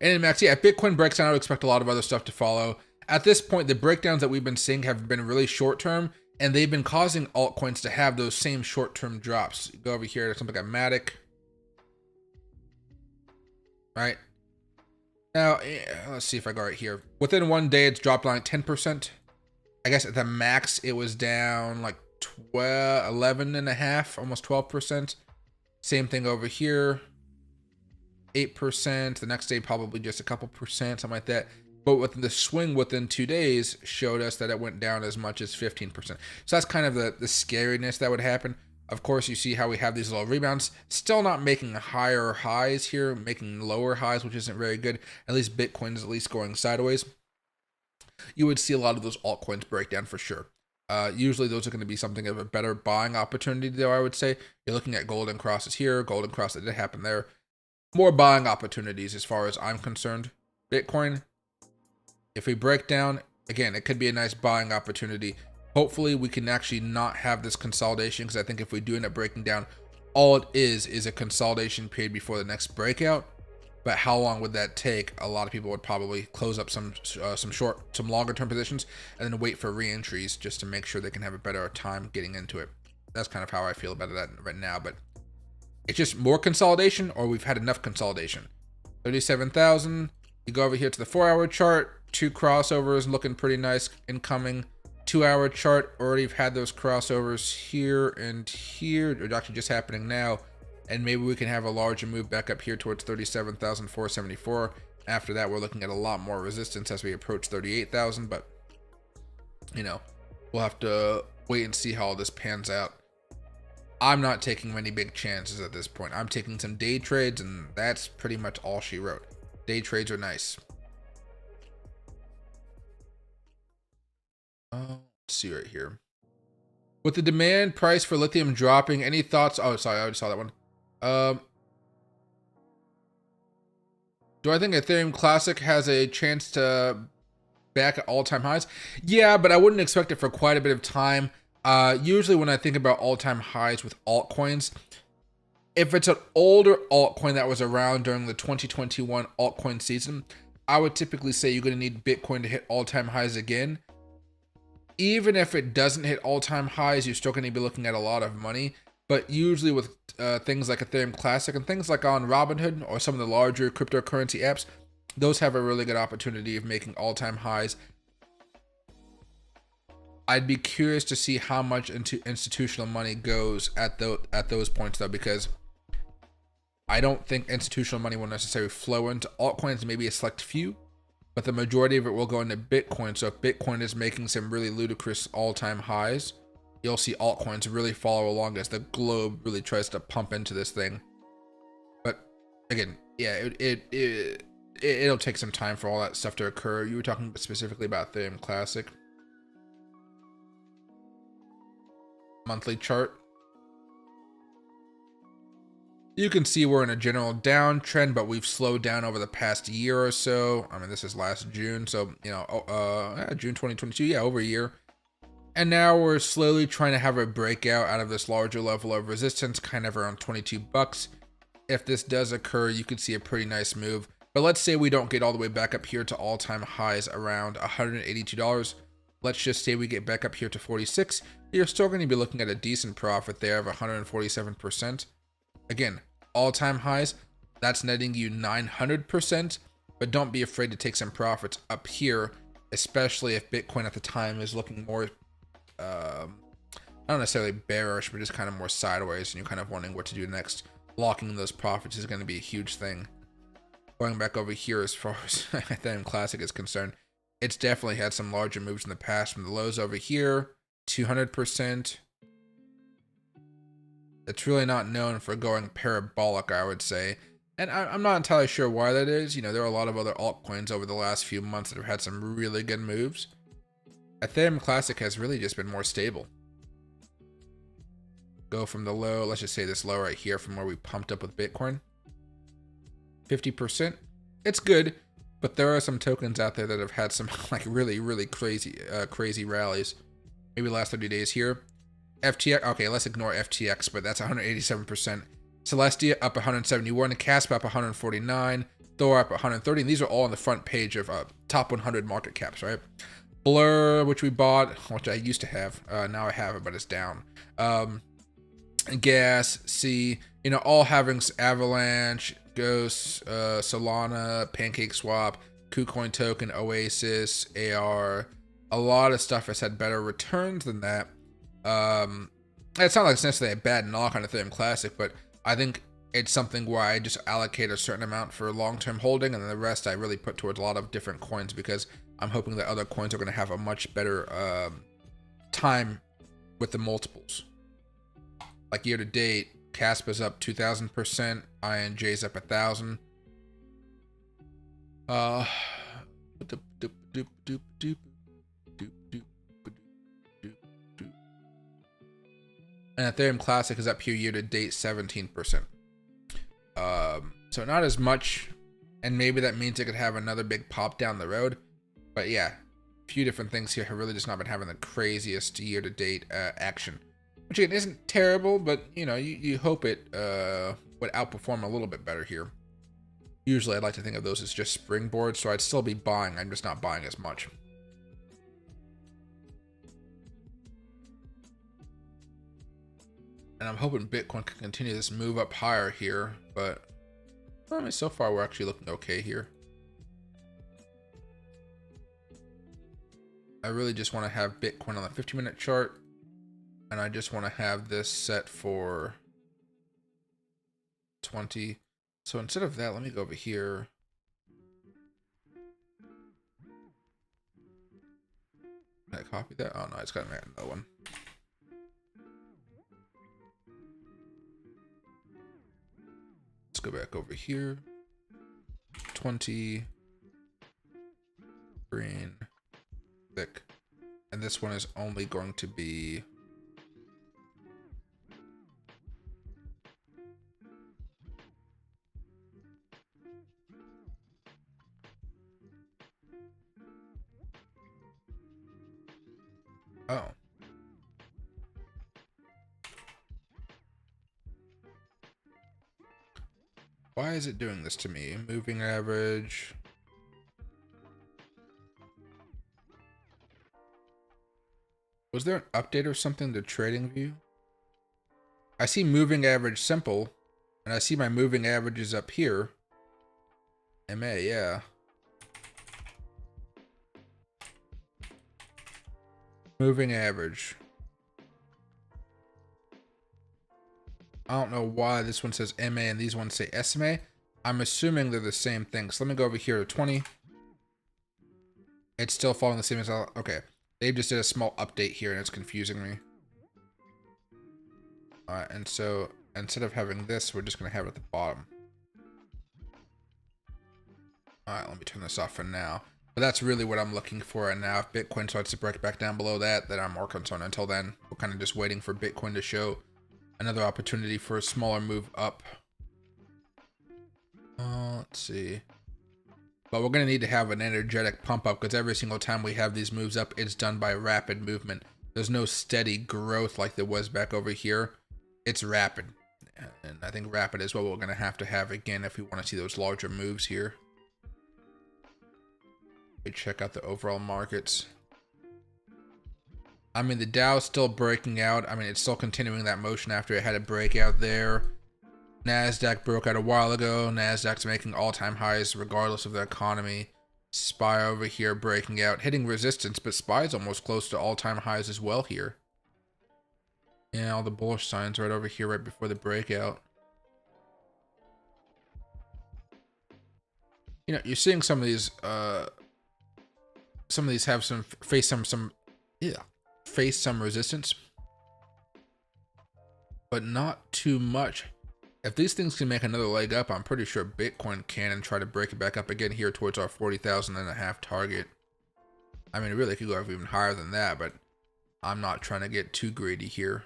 And Max, yeah, if Bitcoin breaks down, I would expect a lot of other stuff to follow. At this point, the breakdowns that we've been seeing have been really short-term, and they've been causing altcoins to have those same short-term drops. Go over here to something like Matic. Right? Now, let's see if I go right here. Within 1 day, it's dropped like 10%. I guess at the max, it was down like 11.5, almost 12%. Same thing over here, 8%. The next day, probably just a couple percent, something like that. But within the swing within 2 days showed us that it went down as much as 15%. So that's kind of the scariness that would happen. Of course, you see how we have these little rebounds, still not making higher highs here, making lower highs, which isn't very good. At least Bitcoin is at least going sideways. You would see a lot of those altcoins break down for sure. Usually those are going to be something of a better buying opportunity, though, I would say. You're looking at golden crosses here, golden cross that did happen there. More buying opportunities as far as I'm concerned. Bitcoin, if we break down, again, it could be a nice buying opportunity. Hopefully we can actually not have this consolidation, because I think if we do end up breaking down, all it is a consolidation period before the next breakout. But how long would that take? A lot of people would probably close up some longer term positions and then wait for re-entries just to make sure they can have a better time getting into it. That's kind of how I feel about that right now. But it's just more consolidation, or we've had enough consolidation. 37,000. You go over here to the 4-hour chart. 2 crossovers looking pretty nice incoming. 2-hour chart, already had those crossovers here and here. They're actually just happening now. And maybe we can have a larger move back up here towards 37,474. After that, we're looking at a lot more resistance as we approach 38,000. But, you know, we'll have to wait and see how all this pans out. I'm not taking many big chances at this point. I'm taking some day trades, and that's pretty much all she wrote. Day trades are nice. Let's see right here. With the demand price for lithium dropping, any thoughts? Oh, sorry, I already saw that one. Do I think Ethereum Classic has a chance to back at all-time highs? Yeah, but I wouldn't expect it for quite a bit of time. Usually when I think about all-time highs with altcoins, if it's an older altcoin that was around during the 2021 altcoin season, I would typically say you're going to need Bitcoin to hit all-time highs again. Even if it doesn't hit all-time highs, you're still going to be looking at a lot of money. But usually with things like Ethereum Classic and things like on Robinhood or some of the larger cryptocurrency apps, those have a really good opportunity of making all-time highs. I'd be curious to see how much into institutional money goes at those points, though, because I don't think institutional money will necessarily flow into altcoins, maybe a select few, but the majority of it will go into Bitcoin. So if Bitcoin is making some really ludicrous all-time highs, you'll see altcoins really follow along as the globe really tries to pump into this thing. But again, yeah, it'll take some time for all that stuff to occur. You were talking specifically about Ethereum Classic. Monthly chart. You can see we're in a general downtrend, but we've slowed down over the past year or so. I mean, this is last June, so, you know, June 2022, yeah, over a year. And now we're slowly trying to have a breakout out of this larger level of resistance, kind of around 22 bucks. If this does occur, you could see a pretty nice move. But let's say we don't get all the way back up here to all-time highs around $182. Let's just say we get back up here to 46. You're still going to be looking at a decent profit there of 147%. Again, all-time highs, that's netting you 900%. But don't be afraid to take some profits up here, especially if Bitcoin at the time is looking more not necessarily bearish, but just kind of more sideways, and you're kind of wondering what to do next. Locking in those profits is going to be a huge thing. Going back over here, as far as Ethereum Classic is concerned, it's definitely had some larger moves in the past. From the lows over here, 200%. It's really not known for going parabolic, I would say. And I'm not entirely sure why that is. You know, there are a lot of other altcoins over the last few months that have had some really good moves. Ethereum Classic has really just been more stable. Go from the low, let's just say this low right here from where we pumped up with Bitcoin. 50%. It's good, but there are some tokens out there that have had some like really crazy rallies. Maybe the last 30 days here. FTX, okay, let's ignore FTX, but that's 187%. Celestia up 171, Casp up 149, Thor up 130, and these are all on the front page of top 100 market caps, right? Blur, which we bought, which I used to have, now I have it, but it's down. Gas, C, you know, all having Avalanche, Ghost, Solana, PancakeSwap, KuCoin Token, Oasis, AR, a lot of stuff has had better returns than that. It's not like it's necessarily a bad knock on Ethereum Classic, but I think it's something where I just allocate a certain amount for long-term holding, and then the rest I really put towards a lot of different coins, because I'm hoping that other coins are going to have a much better time with the multiples. Like year to date, Caspa's up 2,000%, INJ's up 1,000. And Ethereum Classic is up here year to date 17%. So not as much, and maybe that means it could have another big pop down the road. But yeah, a few different things here have really just not been having the craziest year to date action, which again isn't terrible, but you know, you hope it would outperform a little bit better here. Usually I'd like to think of those as just springboards, so I'd still be buying. I'm just not buying as much. And I'm hoping Bitcoin can continue this move up higher here, but I mean, so far we're actually looking okay here. I really just want to have Bitcoin on the 50-minute chart, and I just want to have this set for 20. So instead of that, let me go over here. Can I copy that? Oh no, it's got to make another one. Let's go back over here. 20 green thick, and this one is only going to be oh. Why is it doing this to me? Moving average. Was there an update or something to trading view? I see moving average simple, and I see my moving averages up here. MA, yeah. Moving average. I don't know why this one says MA and these ones say SMA. I'm assuming they're the same thing. So let me go over here to 20. It's still following the same as okay. They just did a small update here and it's confusing me. And so instead of having this, we're just gonna have it at the bottom. Alright, let me turn this off for now. But that's really what I'm looking for right now. If Bitcoin starts to break back down below that, then I'm more concerned. Until then, we're kind of just waiting for Bitcoin to show another opportunity for a smaller move up. Let's see. But we're going to need to have an energetic pump up, because every single time we have these moves up, it's done by rapid movement. There's no steady growth like there was back over here. It's rapid. And I think rapid is what we're going to have again if we want to see those larger moves here. We check out the overall markets. I mean, the Dow's still breaking out. I mean, it's still continuing that motion after it had a breakout there. NASDAQ broke out a while ago. NASDAQ's making all-time highs regardless of the economy. SPY over here breaking out, hitting resistance, but SPY's almost close to all-time highs as well here. Yeah, all the bullish signs right over here right before the breakout. You know, you're seeing some of these have face some resistance, but not too much. If these things can make another leg up, I'm pretty sure Bitcoin can, and try to break it back up again here towards our 40,500 target. I mean, it really could go even higher than that, but I'm not trying to get too greedy here.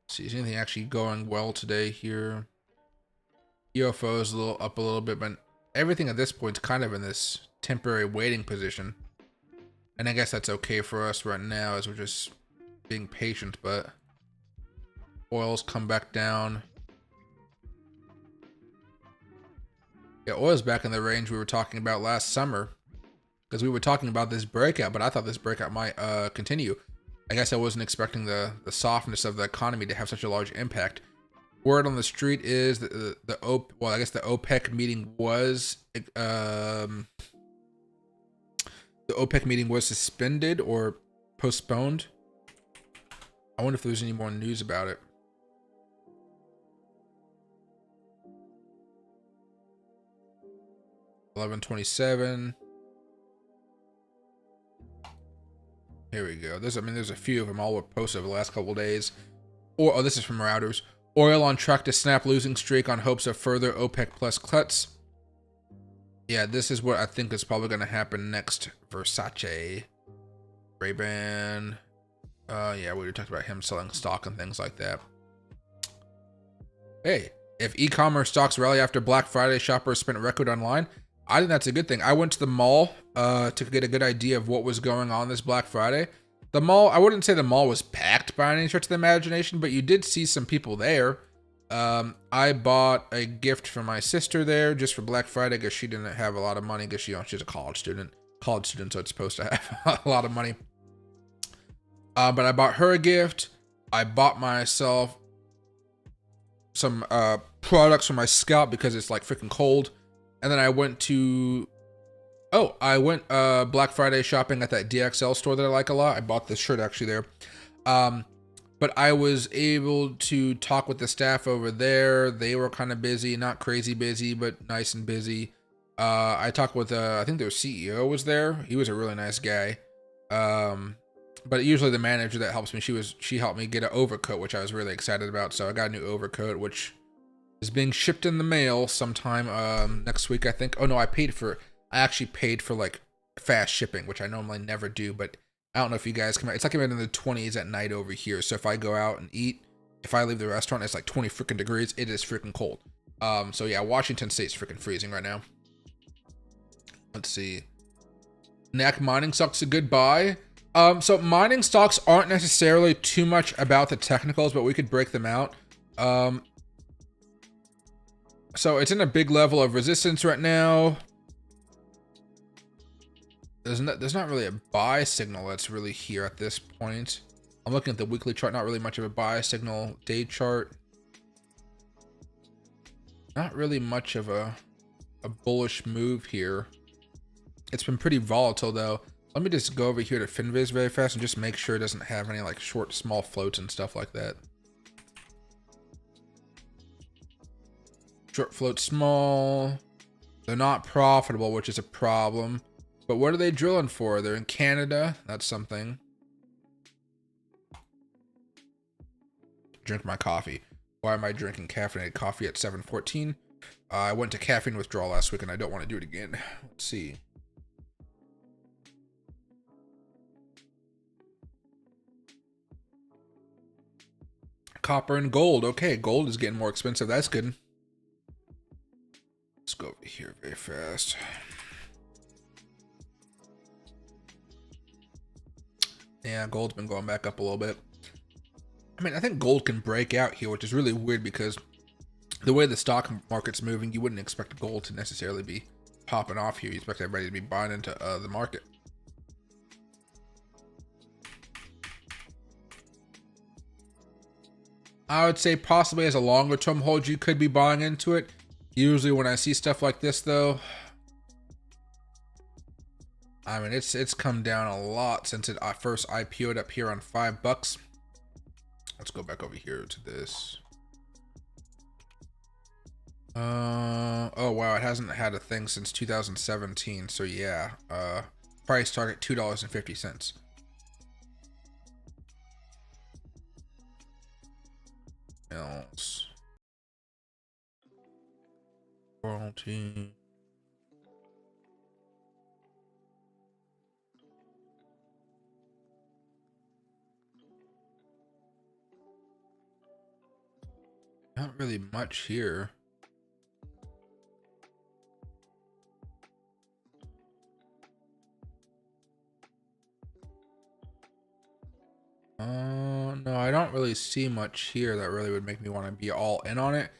Let's see, is anything actually going well today here? UFO is up a little bit, but everything at this point is kind of in this temporary waiting position. And I guess that's okay for us right now, as we're just being patient, but oil's come back down. Yeah, oil's back in the range we were talking about last summer, because we were talking about this breakout, but I thought this breakout might continue. I guess I wasn't expecting the softness of the economy to have such a large impact. Word on the street is that the OPEC meeting was the OPEC meeting was suspended or postponed. 'Cause I think the OPEC meeting was supposed to be held in September. I think it's supposed to be held in October. So we'll see. I mean, it's still a long way away, but I think it's I wonder if there's any more news about it. $11.27. Here we go. There's a few of them all were posted over the last couple of days. Oh, this is from Routers. Oil on track to snap losing streak on hopes of further OPEC plus cuts. Yeah, this is what I think is probably going to happen next. Versace, Ray-Ban. Yeah, we already talked about him selling stock and things like that. Hey, if e-commerce stocks rally after Black Friday, shoppers spent record online. I think that's a good thing. I went to the mall to get a good idea of what was going on this Black Friday. The mall, I wouldn't say the mall was packed by any stretch of the imagination, but you did see some people there. I bought a gift for my sister there just for Black Friday because she didn't have a lot of money because she's a college student. So it's supposed to have a lot of money. But I bought her a gift. I bought myself some products for my scalp because it's like freaking cold. And then I went to, Black Friday shopping at that DXL store that I like a lot. I bought this shirt actually there. But I was able to talk with the staff over there. They were kind of busy, not crazy busy, but nice and busy. I talked with, I think their CEO was there. He was a really nice guy. But usually the manager that helps me, she helped me get an overcoat, which I was really excited about. So I got a new overcoat, which is being shipped in the mail sometime next week, I think. Oh no, I actually paid for like fast shipping, which I normally never do, but I don't know if you guys come out. It's like I'm in the 20s at night over here. So if I go out and eat, if I leave the restaurant, it's like 20 freaking degrees. It is freaking cold. So yeah, Washington State's freaking freezing right now. Let's see. NAC mining stocks a good buy. So mining stocks aren't necessarily too much about the technicals, but we could break them out. So it's in a big level of resistance right now. There's not really a buy signal that's really here at this point. I'm looking at the weekly chart, not really much of a buy signal. Day chart, not really much of a bullish move here. It's been pretty volatile though. Let me just go over here to Finviz very fast and just make sure it doesn't have any like short, small floats and stuff like that. Short float small. They're not profitable, which is a problem. But what are they drilling for? They're in Canada. That's something. Drink my coffee. Why am I drinking caffeinated coffee at 7:14? I went to caffeine withdrawal last week and I don't want to do it again. Let's see. Copper and gold. Okay, gold is getting more expensive. That's good. Let's go over here very fast. Yeah, gold's been going back up a little bit. I mean, I think gold can break out here, which is really weird because the way the stock market's moving, you wouldn't expect gold to necessarily be popping off here. You expect everybody to be buying into the market. I would say possibly as a longer term hold, you could be buying into it. Usually when I see stuff like this though, I mean, it's come down a lot since it first IPO'd up here on $5. Let's go back over here to this. Oh wow, it hasn't had a thing since 2017. So yeah, price target $2.50. Else. Royalty. Not really much here. No, I don't really see much here that really would make me want to be all in on it.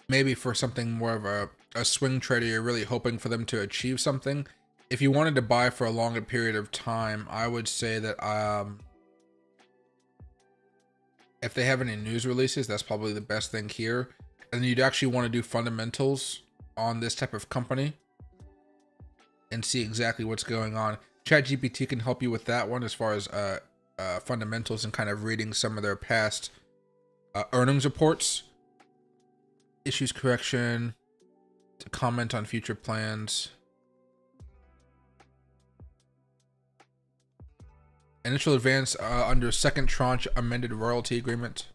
Maybe for something more of a swing trader, you're really hoping for them to achieve something. If you wanted to buy for a longer period of time, I would say that if they have any news releases, that's probably the best thing here. And you'd actually want to do fundamentals on this type of company and see exactly what's going on. ChatGPT can help you with that one as far as fundamentals and kind of reading some of their past earnings reports. Issues correction, to comment on future plans. Initial advance under second tranche amended royalty agreement.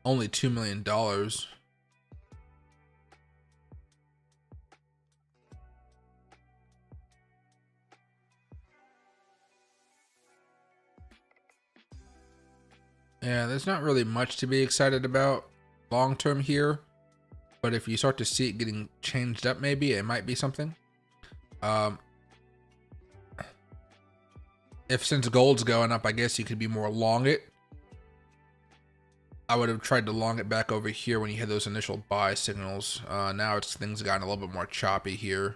Only $2 million. Yeah, there's not really much to be excited about long term here, but if you start to see it getting changed up, maybe it might be something. If since gold's going up, I guess you could be more long it. I would have tried to long it back over here when you had those initial buy signals. Now things have gotten a little bit more choppy here.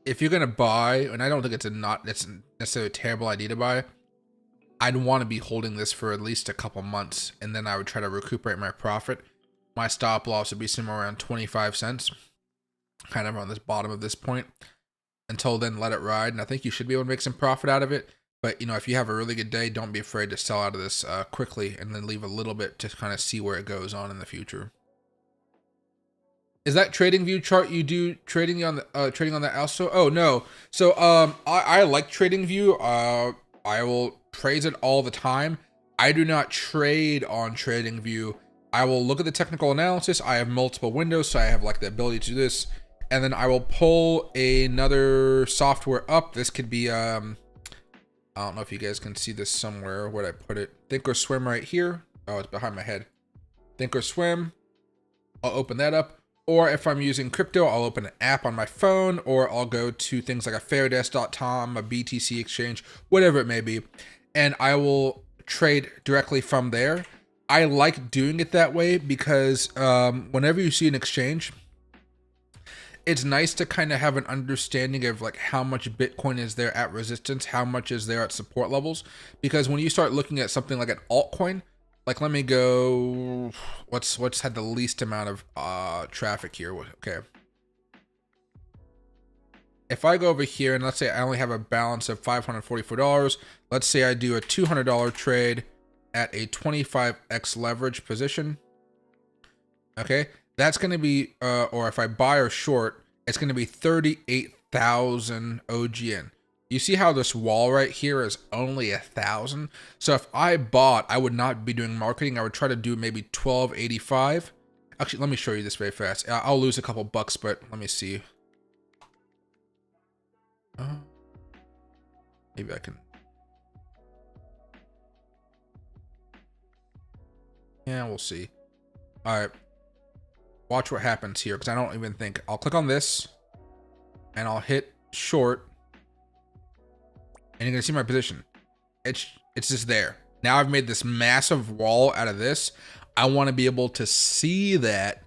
If you're gonna buy, and I don't think it's necessarily a terrible idea to buy, I'd want to be holding this for at least a couple months, and then I would try to recuperate my profit. My stop loss would be somewhere around 25 cents, kind of on this bottom of this point. Until then, let it ride, and I think you should be able to make some profit out of it. But you know, if you have a really good day, don't be afraid to sell out of this quickly, and then leave a little bit to kind of see where it goes on in the future. Is that trading view chart you do trading on the also? Oh no. So I like trading view. I will praise it all the time. I do not trade on trading view. I will look at the technical analysis. I have multiple windows, so I have like the ability to do this, and then I will pull another software up. This could be I don't know if you guys can see this somewhere. Where'd I put it? Thinkorswim right here. Oh, it's behind my head. Thinkorswim. I'll open that up. Or if I'm using crypto, I'll open an app on my phone, or I'll go to things like a fairdesk.com, a BTC exchange, whatever it may be, and I will trade directly from there. I like doing it that way because whenever you see an exchange, it's nice to kind of have an understanding of like how much Bitcoin is there at resistance, how much is there at support levels, because when you start looking at something like an altcoin, like let me go, what's had the least amount of traffic here? Okay. If I go over here and let's say I only have a balance of $544, let's say I do a $200 trade at a 25x leverage position. Okay, that's going to be, or if I buy or short, it's going to be 38,000 OGN. You see how this wall right here is only 1,000? So if I bought, I would not be doing marketing. I would try to do maybe 1285. Actually, let me show you this very fast. I'll lose a couple bucks, but let me see. Maybe I can. Yeah, we'll see. All right. Watch what happens here, because I don't even think. I'll click on this, and I'll hit short. And you're gonna see my position. It's just there. Now I've made this massive wall out of this. I want to be able to see that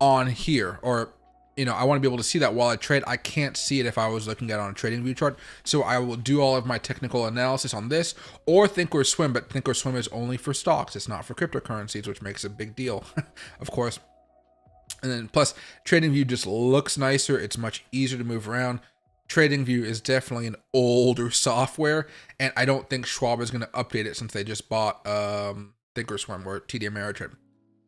on here, or you know, I want to be able to see that while I trade. I can't see it if I was looking at it on a trading view chart. So I will do all of my technical analysis on this, or Thinkorswim, but Thinkorswim is only for stocks. It's not for cryptocurrencies, which makes a big deal, of course. And then plus, trading view just looks nicer. It's much easier to move around. TradingView is definitely an older software, and I don't think Schwab is going to update it since they just bought Thinkorswim or TD Ameritrade.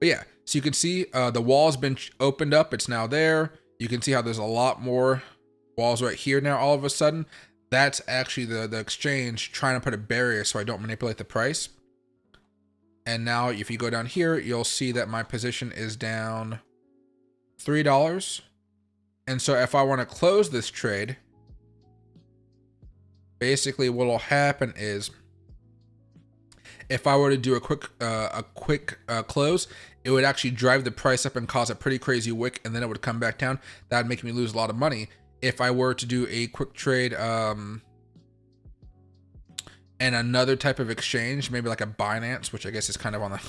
But yeah, so you can see the wall's been opened up. It's now there. You can see how there's a lot more walls right here now all of a sudden. That's actually the exchange trying to put a barrier so I don't manipulate the price. And now if you go down here, you'll see that my position is down $3. And so if I want to close this trade, basically what will happen is if I were to do a quick close, it would actually drive the price up and cause a pretty crazy wick, and then it would come back down. That would make me lose a lot of money. If I were to do a quick trade and another type of exchange, maybe like a Binance, which I guess is kind of on the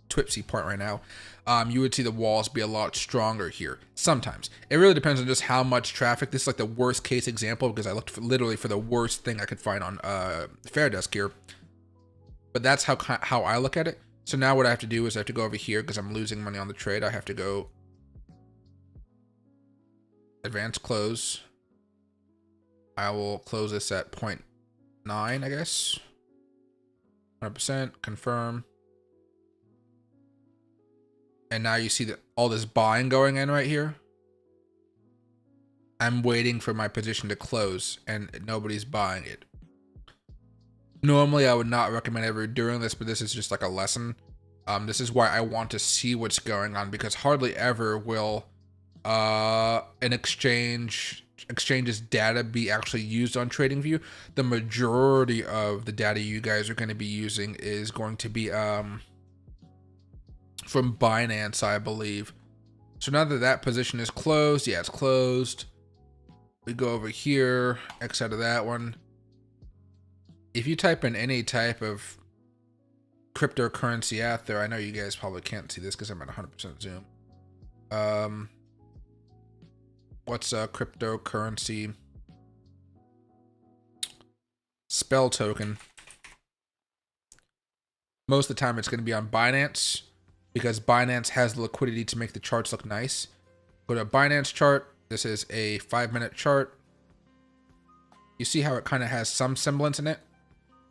twipsy part right now, you would see the walls be a lot stronger here. Sometimes it really depends on just how much traffic. This is like the worst case example because I looked literally for the worst thing I could find on Fairdesk here, but that's how I look at it. So now what I have to do is I have to go over here because I'm losing money on the trade. I have to go advanced close. I will close this at 0.9, I guess. 100%, confirm. And now you see that all this buying going in right here. I'm waiting for my position to close and nobody's buying it. Normally I would not recommend ever doing this, but this is just like a lesson. This is why I want to see what's going on, because hardly ever will an exchange's data be actually used on TradingView. The majority of the data you guys are going to be using is going to be from Binance, I believe. So now that that position is closed, yeah, it's closed. We go over here, X out of that one. If you type in any type of cryptocurrency out there, I know you guys probably can't see this because I'm at 100% zoom. What's a cryptocurrency? Spell token. Most of the time it's going to be on Binance, because Binance has the liquidity to make the charts look nice. Go to a Binance chart. This is a 5-minute chart. You see how it kind of has some semblance in it?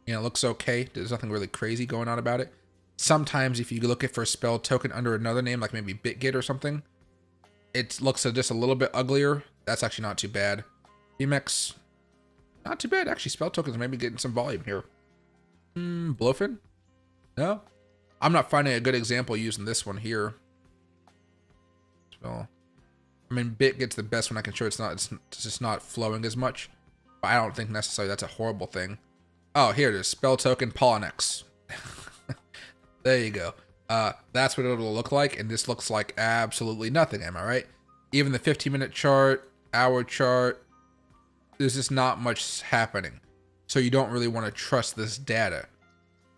You know, it looks okay. There's nothing really crazy going on about it. Sometimes if you look for a spell token under another name, like maybe BitGet or something, it looks just a little bit uglier. That's actually not too bad. BMX, not too bad. Actually, spell tokens maybe getting some volume here. Blowfin? No? I'm not finding a good example using this one here. So, I mean, BitGet's the best one I can show. It's just not flowing as much. But I don't think necessarily that's a horrible thing. Oh, here it is. Spell token Polynex. There you go. That's what it'll look like, and this looks like absolutely nothing, am I right? Even the 15-minute chart, hour chart, there's just not much happening. So you don't really want to trust this data.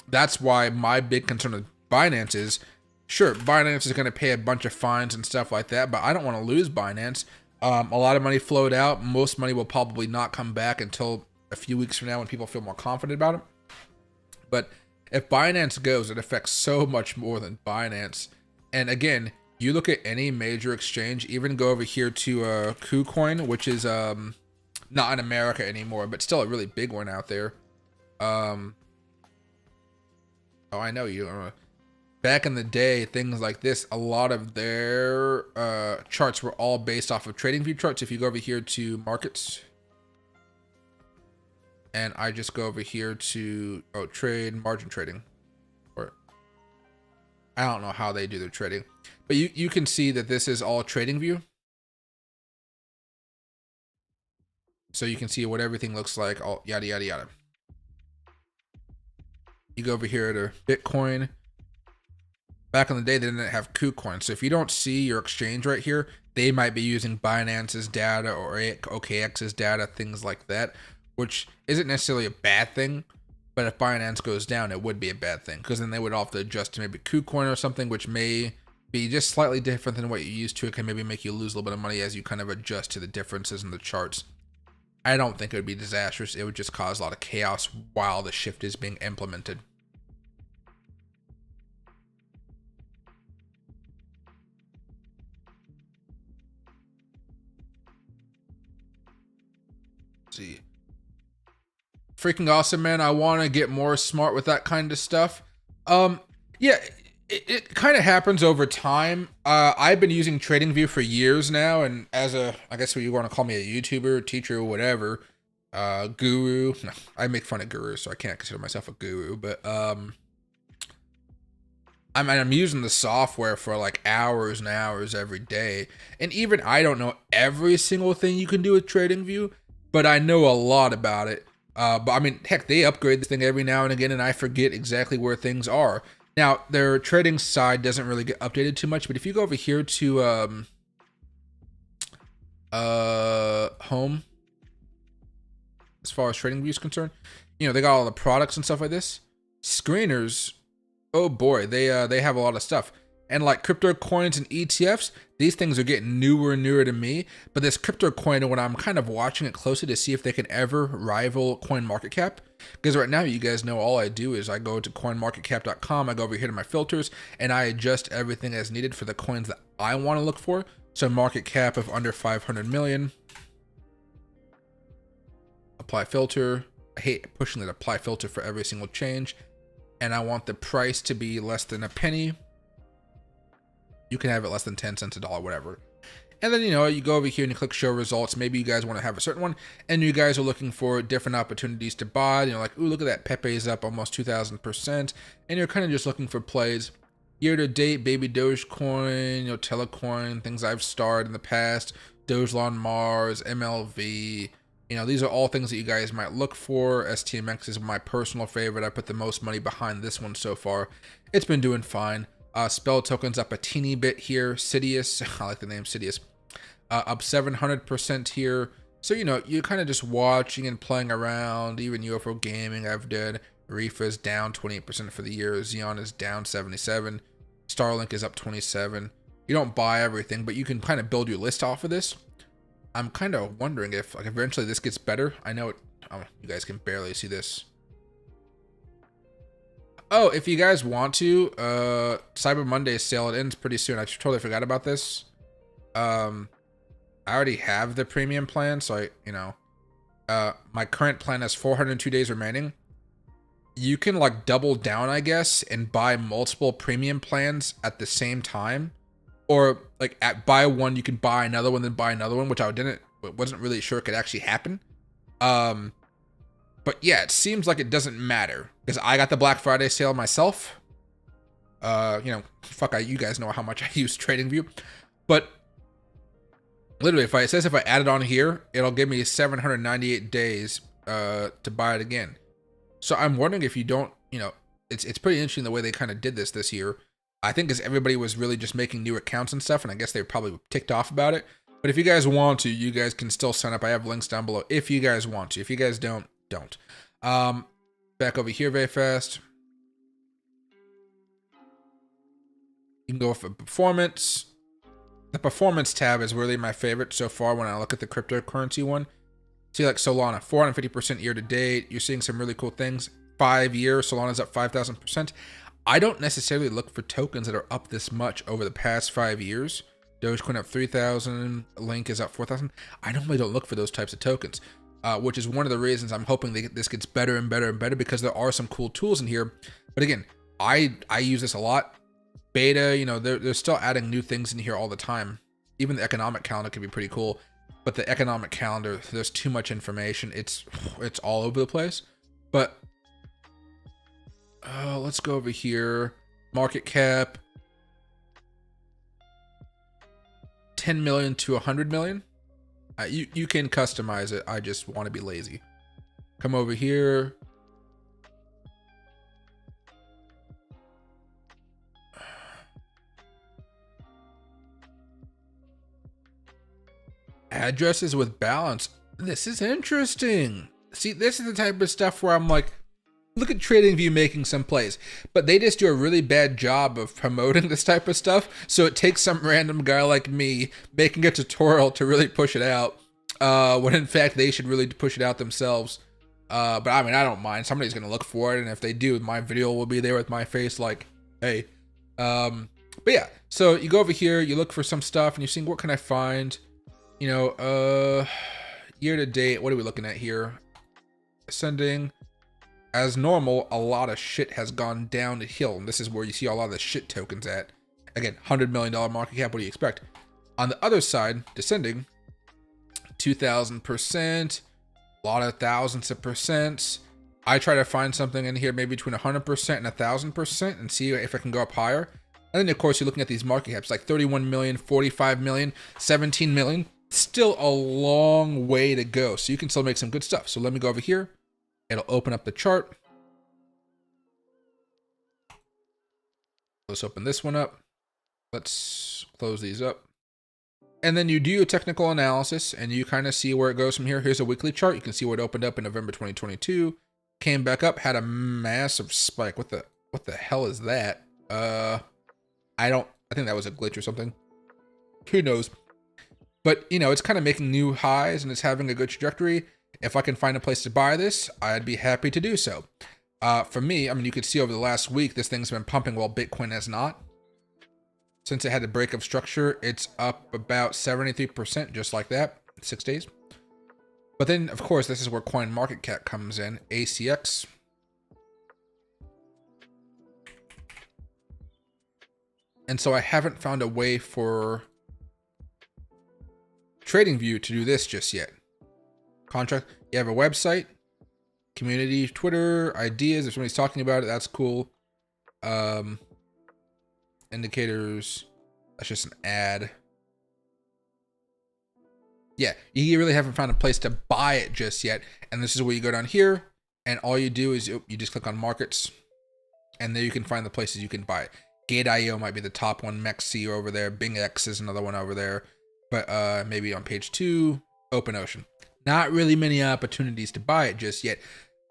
That's why my big concern with Binance is, sure, Binance is going to pay a bunch of fines and stuff like that, but I don't want to lose Binance. A lot of money flowed out. Most money will probably not come back until a few weeks from now when people feel more confident about it. But if Binance goes, it affects so much more than Binance. And again, you look at any major exchange, even go over here to KuCoin, which is not in America anymore, but still a really big one out there. Oh, I know you. Back in the day, things like this, a lot of their charts were all based off of TradingView charts. If you go over here to markets, and I just go over here to trade, margin trading, or I don't know how they do their trading, but you can see that this is all TradingView. So you can see what everything looks like, all yada yada yada. You go over here to Bitcoin. Back in the day, they didn't have KuCoin. So if you don't see your exchange right here, they might be using Binance's data or OKX's data, things like that, which isn't necessarily a bad thing. But if Binance goes down, it would be a bad thing, because then they would have to adjust to maybe KuCoin or something, which may be just slightly different than what you're used to. It can maybe make you lose a little bit of money as you kind of adjust to the differences in the charts. I don't think it would be disastrous. It would just cause a lot of chaos while the shift is being implemented. See, freaking awesome, man. I want to get more smart with that kind of stuff. Yeah, it kind of happens over time. I've been using TradingView for years now, and as a, I guess what you want to call me, a YouTuber, teacher, or whatever, guru. No, I make fun of gurus, so I can't consider myself a guru, but I'm using the software for like hours and hours every day, and even I don't know every single thing you can do with TradingView, but I know a lot about it. But I mean, heck, they upgrade this thing every now and again, and I forget exactly where things are. Now, their trading side doesn't really get updated too much, but if you go over here to home, as far as TradingView is concerned, you know, they got all the products and stuff like this. Screeners, oh boy, they have a lot of stuff. And like crypto coins and ETFs, these things are getting newer and newer to me. But this crypto coin, when I'm kind of watching it closely to see if they can ever rival CoinMarketCap, because right now you guys know all I do is I go to coinmarketcap.com, I go over here to my filters, and I adjust everything as needed for the coins that I want to look for. So market cap of under 500 million. Apply filter. I hate pushing that apply filter for every single change. And I want the price to be less than a penny. You can have it less than 10 cents, a dollar, whatever. And then, you know, you go over here and you click show results. Maybe you guys want to have a certain one, and you guys are looking for different opportunities to buy. You know, like, ooh, look at that. Pepe's up almost 2,000%. And you're kind of just looking for plays. Year to date, baby Dogecoin, you know, Telecoin, things I've starred in the past, Dogelon Mars, MLV. You know, these are all things that you guys might look for. STMX is my personal favorite. I put the most money behind this one so far. It's been doing fine. Spell tokens up a teeny bit here. Sidious, I like the name Sidious. Up 700% here. So, you know, you're kind of just watching and playing around. Even UFO Gaming I've did. Reef is down 28% for the year. Xeon is down 77. Starlink is up 27. You don't buy everything, but you can kind of build your list off of this. I'm kind of wondering if, like, eventually this gets better. I know it. Oh, you guys can barely see this. Oh, if you guys want to, Cyber Monday sale, it ends pretty soon. I totally forgot about this. I already have the premium plan, so my current plan has 402 days remaining. You can like double down, I guess, and buy multiple premium plans at the same time. Or like buy one, you can buy another one, then buy another one, which wasn't really sure could actually happen. But yeah, it seems like it doesn't matter because I got the Black Friday sale myself. You know, you guys know how much I use TradingView, but literally, if I add it on here, it'll give me 798 days to buy it again. So I'm wondering if you don't, you know, it's pretty interesting the way they kind of did this year. I think because everybody was really just making new accounts and stuff, and I guess they were probably ticked off about it. But if you guys want to, you guys can still sign up. I have links down below if you guys want to. If you guys don't. Back over here very fast. You can go for performance. The performance tab is really my favorite so far when I look at the cryptocurrency one. See, like Solana, 450% year to date. You're seeing some really cool things. 5 years, Solana's up 5,000%. I don't necessarily look for tokens that are up this much over the past 5 years. Dogecoin up 3,000. Link is up 4,000. I normally don't look for those types of tokens, which is one of the reasons I'm hoping this gets better and better and better, because there are some cool tools in here. But again, I use this a lot. Beta, you know, they're still adding new things in here all the time. Even the economic calendar can be pretty cool, but the economic calendar, there's too much information. It's all over the place. But let's go over here. Market cap 10 million to 100 million. You can customize it. I just want to be lazy. Come over here. Addresses with balance. This is interesting. See, this is the type of stuff where I'm like, look at TradingView making some plays, but they just do a really bad job of promoting this type of stuff. So it takes some random guy like me making a tutorial to really push it out, when in fact they should really push it out themselves. But I mean, I don't mind. Somebody's gonna look for it, and if they do, my video will be there with my face like, hey. But yeah, so you go over here, you look for some stuff, and you're seeing what can I find. You know, year to date, what are we looking at here? Ascending. As normal, a lot of shit has gone down the hill, and this is where you see a lot of the shit tokens at. Again, $100 million market cap, what do you expect? On the other side, descending, 2,000%, a lot of thousands of percents. I try to find something in here maybe between 100% and 1,000% and see if I can go up higher. And then, of course, you're looking at these market caps, like 31 million, 45 million, 17 million. Still a long way to go, so you can still make some good stuff. So let me go over here. It'll open up the chart. Let's open this one up. Let's close these up. And then you do a technical analysis, and you kind of see where it goes from here. Here's a weekly chart. You can see where it opened up in November 2022. Came back up, had a massive spike. What the hell is that? I think that was a glitch or something. Who knows? But, you know, it's kind of making new highs, and it's having a good trajectory. If I can find a place to buy this, I'd be happy to do so. For me, I mean, you could see over the last week, this thing's been pumping while Bitcoin has not. Since it had a break of structure, it's up about 73% just like that, 6 days. But then, of course, this is where CoinMarketCap comes in, ACX. And so I haven't found a way for TradingView to do this just yet. Contract, you have a website, community, Twitter, ideas, if somebody's talking about it, that's cool. Indicators, that's just an ad. Yeah, you really haven't found a place to buy it just yet. And this is where you go down here, and all you do is you just click on markets, and there you can find the places you can buy it. Gate.io might be the top one, MEXC over there, BingX is another one over there, but maybe on page 2, OpenOcean. Not really many opportunities to buy it just yet,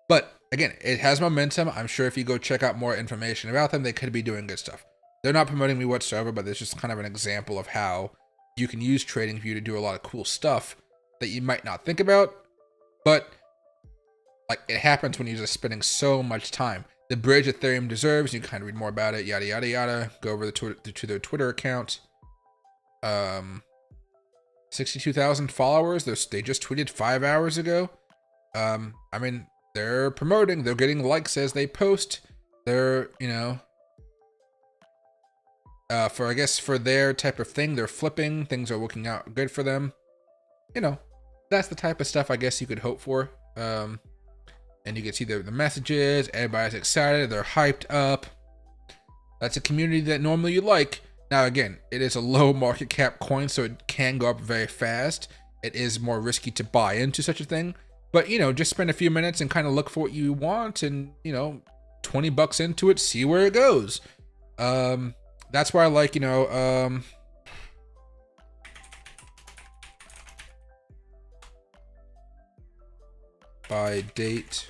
but again, it has momentum. I'm sure if you go check out more information about them, they could be doing good stuff. They're not promoting me whatsoever, but it's just kind of an example of how you can use TradingView to do a lot of cool stuff that you might not think about, but like it happens when you're just spending so much time. The bridge Ethereum deserves, you can kind of read more about it, yada, yada, yada. Go over to their Twitter account. 62,000 followers. They just tweeted 5 hours ago. I mean, they're promoting, they're getting likes as they post. They're, you know, I guess for their type of thing, they're flipping. Things are working out good for them. You know, that's the type of stuff I guess you could hope for. And you can see the messages. Everybody's excited. They're hyped up. That's a community that normally you like. Now, again, it is a low market cap coin, so it can go up very fast. It is more risky to buy into such a thing. But, you know, just spend a few minutes and kind of look for what you want and, you know, $20 into it, see where it goes. That's why I like, you know, by date.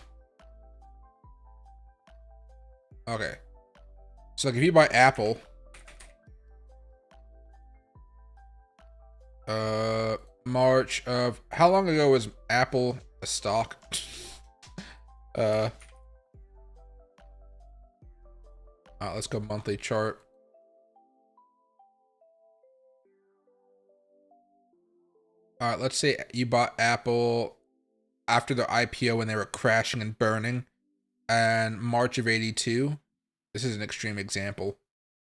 Okay. So like if you buy Apple, March of, how long ago was Apple a stock? Let's go monthly chart. All right, let's say you bought Apple after their IPO when they were crashing and burning, and March of 82. This is an extreme example.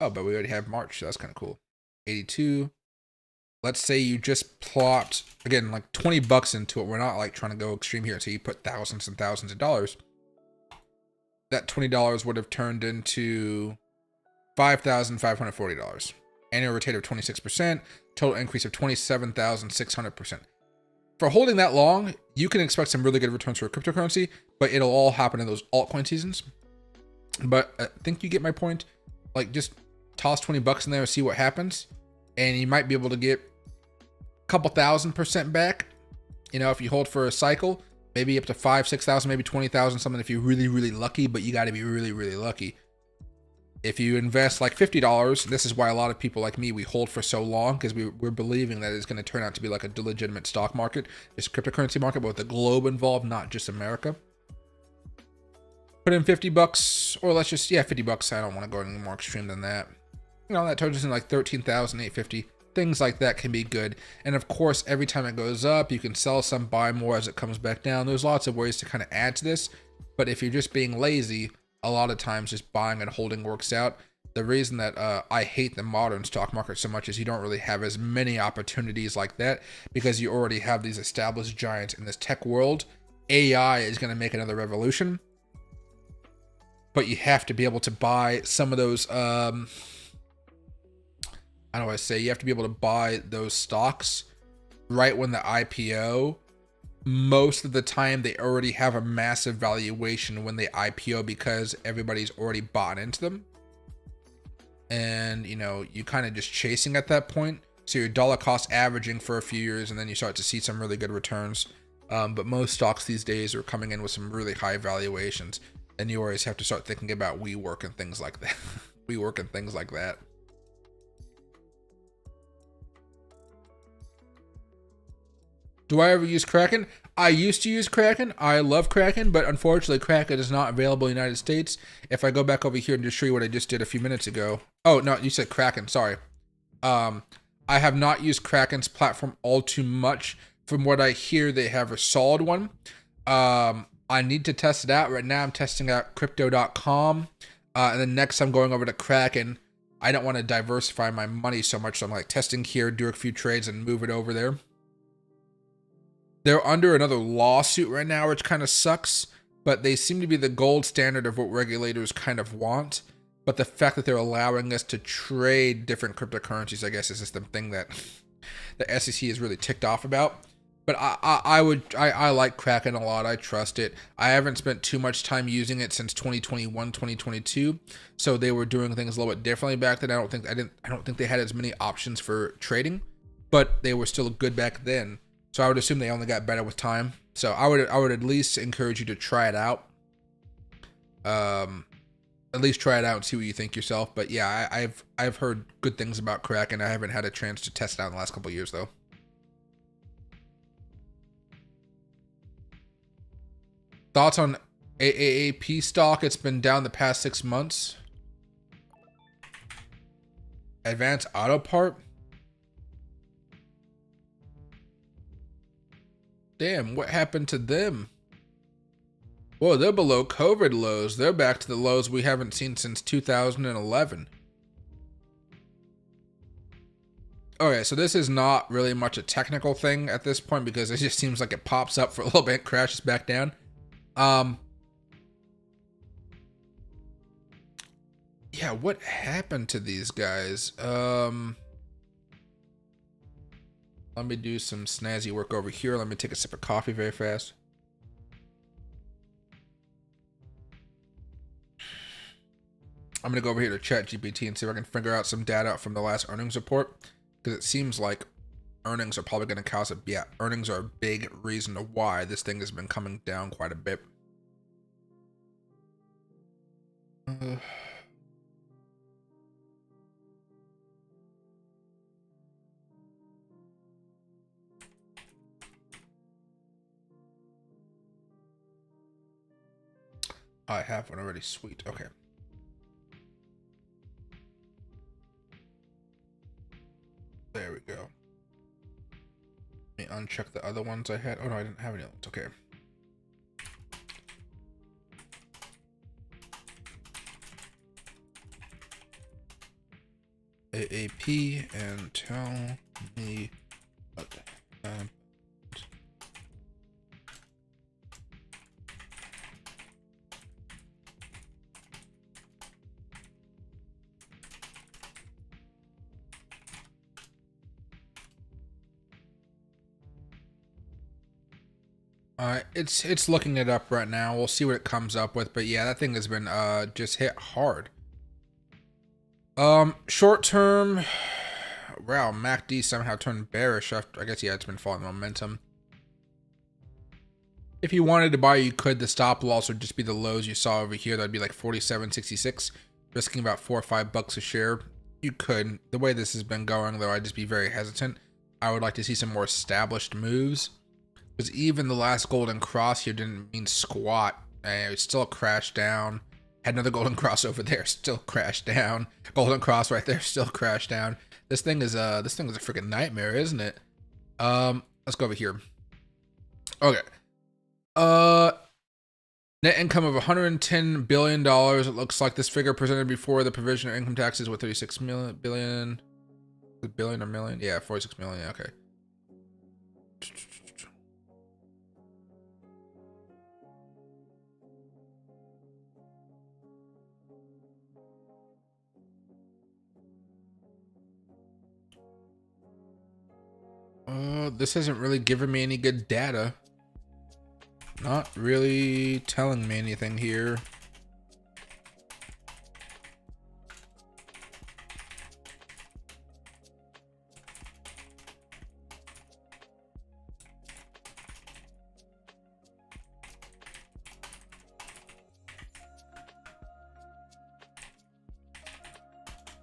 Oh, but we already have March, so that's kind of cool. 82. Let's say you just plopped, again, like $20 into it. We're not like trying to go extreme here. So you put thousands and thousands of dollars. That $20 would have turned into $5,540. Annual rate of 26%. Total increase of 27,600%. For holding that long, you can expect some really good returns for a cryptocurrency, but it'll all happen in those altcoin seasons. But I think you get my point. Like, just toss $20 in there and see what happens, and you might be able to get a couple thousand% back. You know, if you hold for a cycle, maybe up to 5,000, 6,000, maybe 20,000, something if you're really, really lucky. But you got to be really, really lucky. If you invest like $50, this is why a lot of people like me, we hold for so long, because we're believing that it's going to turn out to be like a legitimate stock market. It's a cryptocurrency market, but with the globe involved, not just America. Put in $50, or let's just, yeah, $50. I don't want to go any more extreme than that. You know, that turns into like 13,850. Things like that can be good. And of course, every time it goes up, you can sell some, buy more as it comes back down. There's lots of ways to kind of add to this. But if you're just being lazy, a lot of times just buying and holding works out. The reason that I hate the modern stock market so much is you don't really have as many opportunities like that, because you already have these established giants in this tech world. AI is going to make another revolution, but you have to be able to buy some of those, how do I say, you have to be able to buy those stocks right when the IPO. Most of the time they already have a massive valuation when they IPO, because everybody's already bought into them. And, you know, you kind of just chasing at that point. So you're dollar cost averaging for a few years, and then you start to see some really good returns. But most stocks these days are coming in with some really high valuations. And you always have to start thinking about WeWork and things like that. WeWork and things like that. Do I ever use Kraken? I used to use Kraken. I love Kraken, but unfortunately Kraken is not available in the United States. If I go back over here and just show you what I just did a few minutes ago. Oh, no, you said Kraken, sorry. I have not used Kraken's platform all too much. From what I hear, they have a solid one. I need to test it out. Right now I'm testing out crypto.com. And then next I'm going over to Kraken. I don't want to diversify my money so much, so I'm like testing here, do a few trades, and move it over there. They're under another lawsuit right now, which kind of sucks, but they seem to be the gold standard of what regulators kind of want. But the fact that they're allowing us to trade different cryptocurrencies, I guess, is just the thing that the SEC is really ticked off about. But I like Kraken a lot. I trust it. I haven't spent too much time using it since 2021, 2022. So they were doing things a little bit differently back then. I don't think they had as many options for trading, but they were still good back then. So I would assume they only got better with time. So I would at least encourage you to try it out. At least try it out and see what you think yourself. But yeah, I've heard good things about Kraken. I haven't had a chance to test it out in the last couple of years though. Thoughts on AAP stock? It's been down the past 6 months. Advanced Auto Part? Damn, what happened to them? Whoa, they're below COVID lows. They're back to the lows we haven't seen since 2011. Okay, so this is not really much a technical thing at this point because it just seems like it pops up for a little bit, crashes back down. Yeah, what happened to these guys? Let me do some snazzy work over here. Let me take a sip of coffee very fast. I'm gonna go over here to ChatGPT and see if I can figure out some data from the last earnings report, because it seems like earnings are probably gonna cause a, yeah, earnings are a big reason to why this thing has been coming down quite a bit. I have one already. Sweet. Okay. There we go. Let me uncheck the other ones I had. Oh no, I didn't have any others. Okay. AAP and tell me what it's looking it up right now. We'll see what it comes up with, but yeah, that thing has been just hit hard. Short term, wow, MACD somehow turned bearish after, I guess, yeah, it's been following momentum. If you wanted to buy, you could. The stop loss would just be the lows you saw over here. That'd be like 47.66, risking about $4 or $5 a share. You could. The way this has been going, though, I'd just be very hesitant. I would like to see some more established moves, because even the last golden cross here didn't mean squat. It still crashed down. Had another golden cross over there, still crashed down. Golden cross right there, still crashed down. This thing is a freaking nightmare, isn't it? Let's go over here. Okay. Net income of $110 billion. It looks like this figure presented before the provision of income taxes with 36 billion. The billion or million? Yeah, 46 million. Okay. This hasn't really given me any good data. Not really telling me anything here.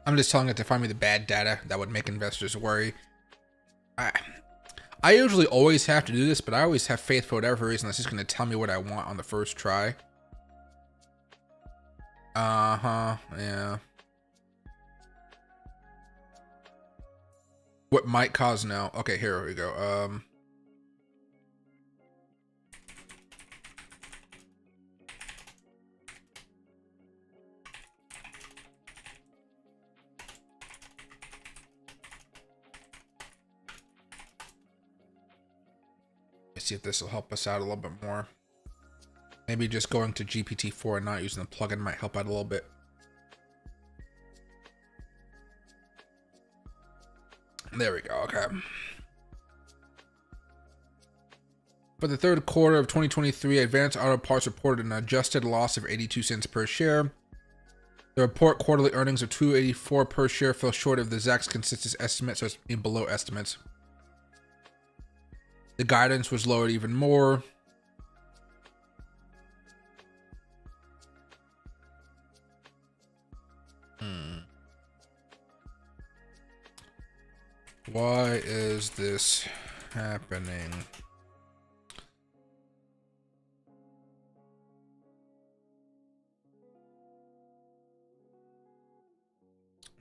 I'm just telling it to find me the bad data that would make investors worry. I usually always have to do this, but I always have faith for whatever reason that's just going to tell me what I want on the first try. Yeah. What might cause now? Okay, here we go. Let's see if this will help us out a little bit more. Maybe just going to GPT-4 and not using the plugin might help out a little bit. There we go. Okay. For the third quarter of 2023, Advanced Auto Parts reported an adjusted loss of 82 cents per share. The report quarterly earnings of $2.84 per share fell short of the Zacks consensus estimate, so it's below estimates. The guidance was lowered even more. Why is this happening?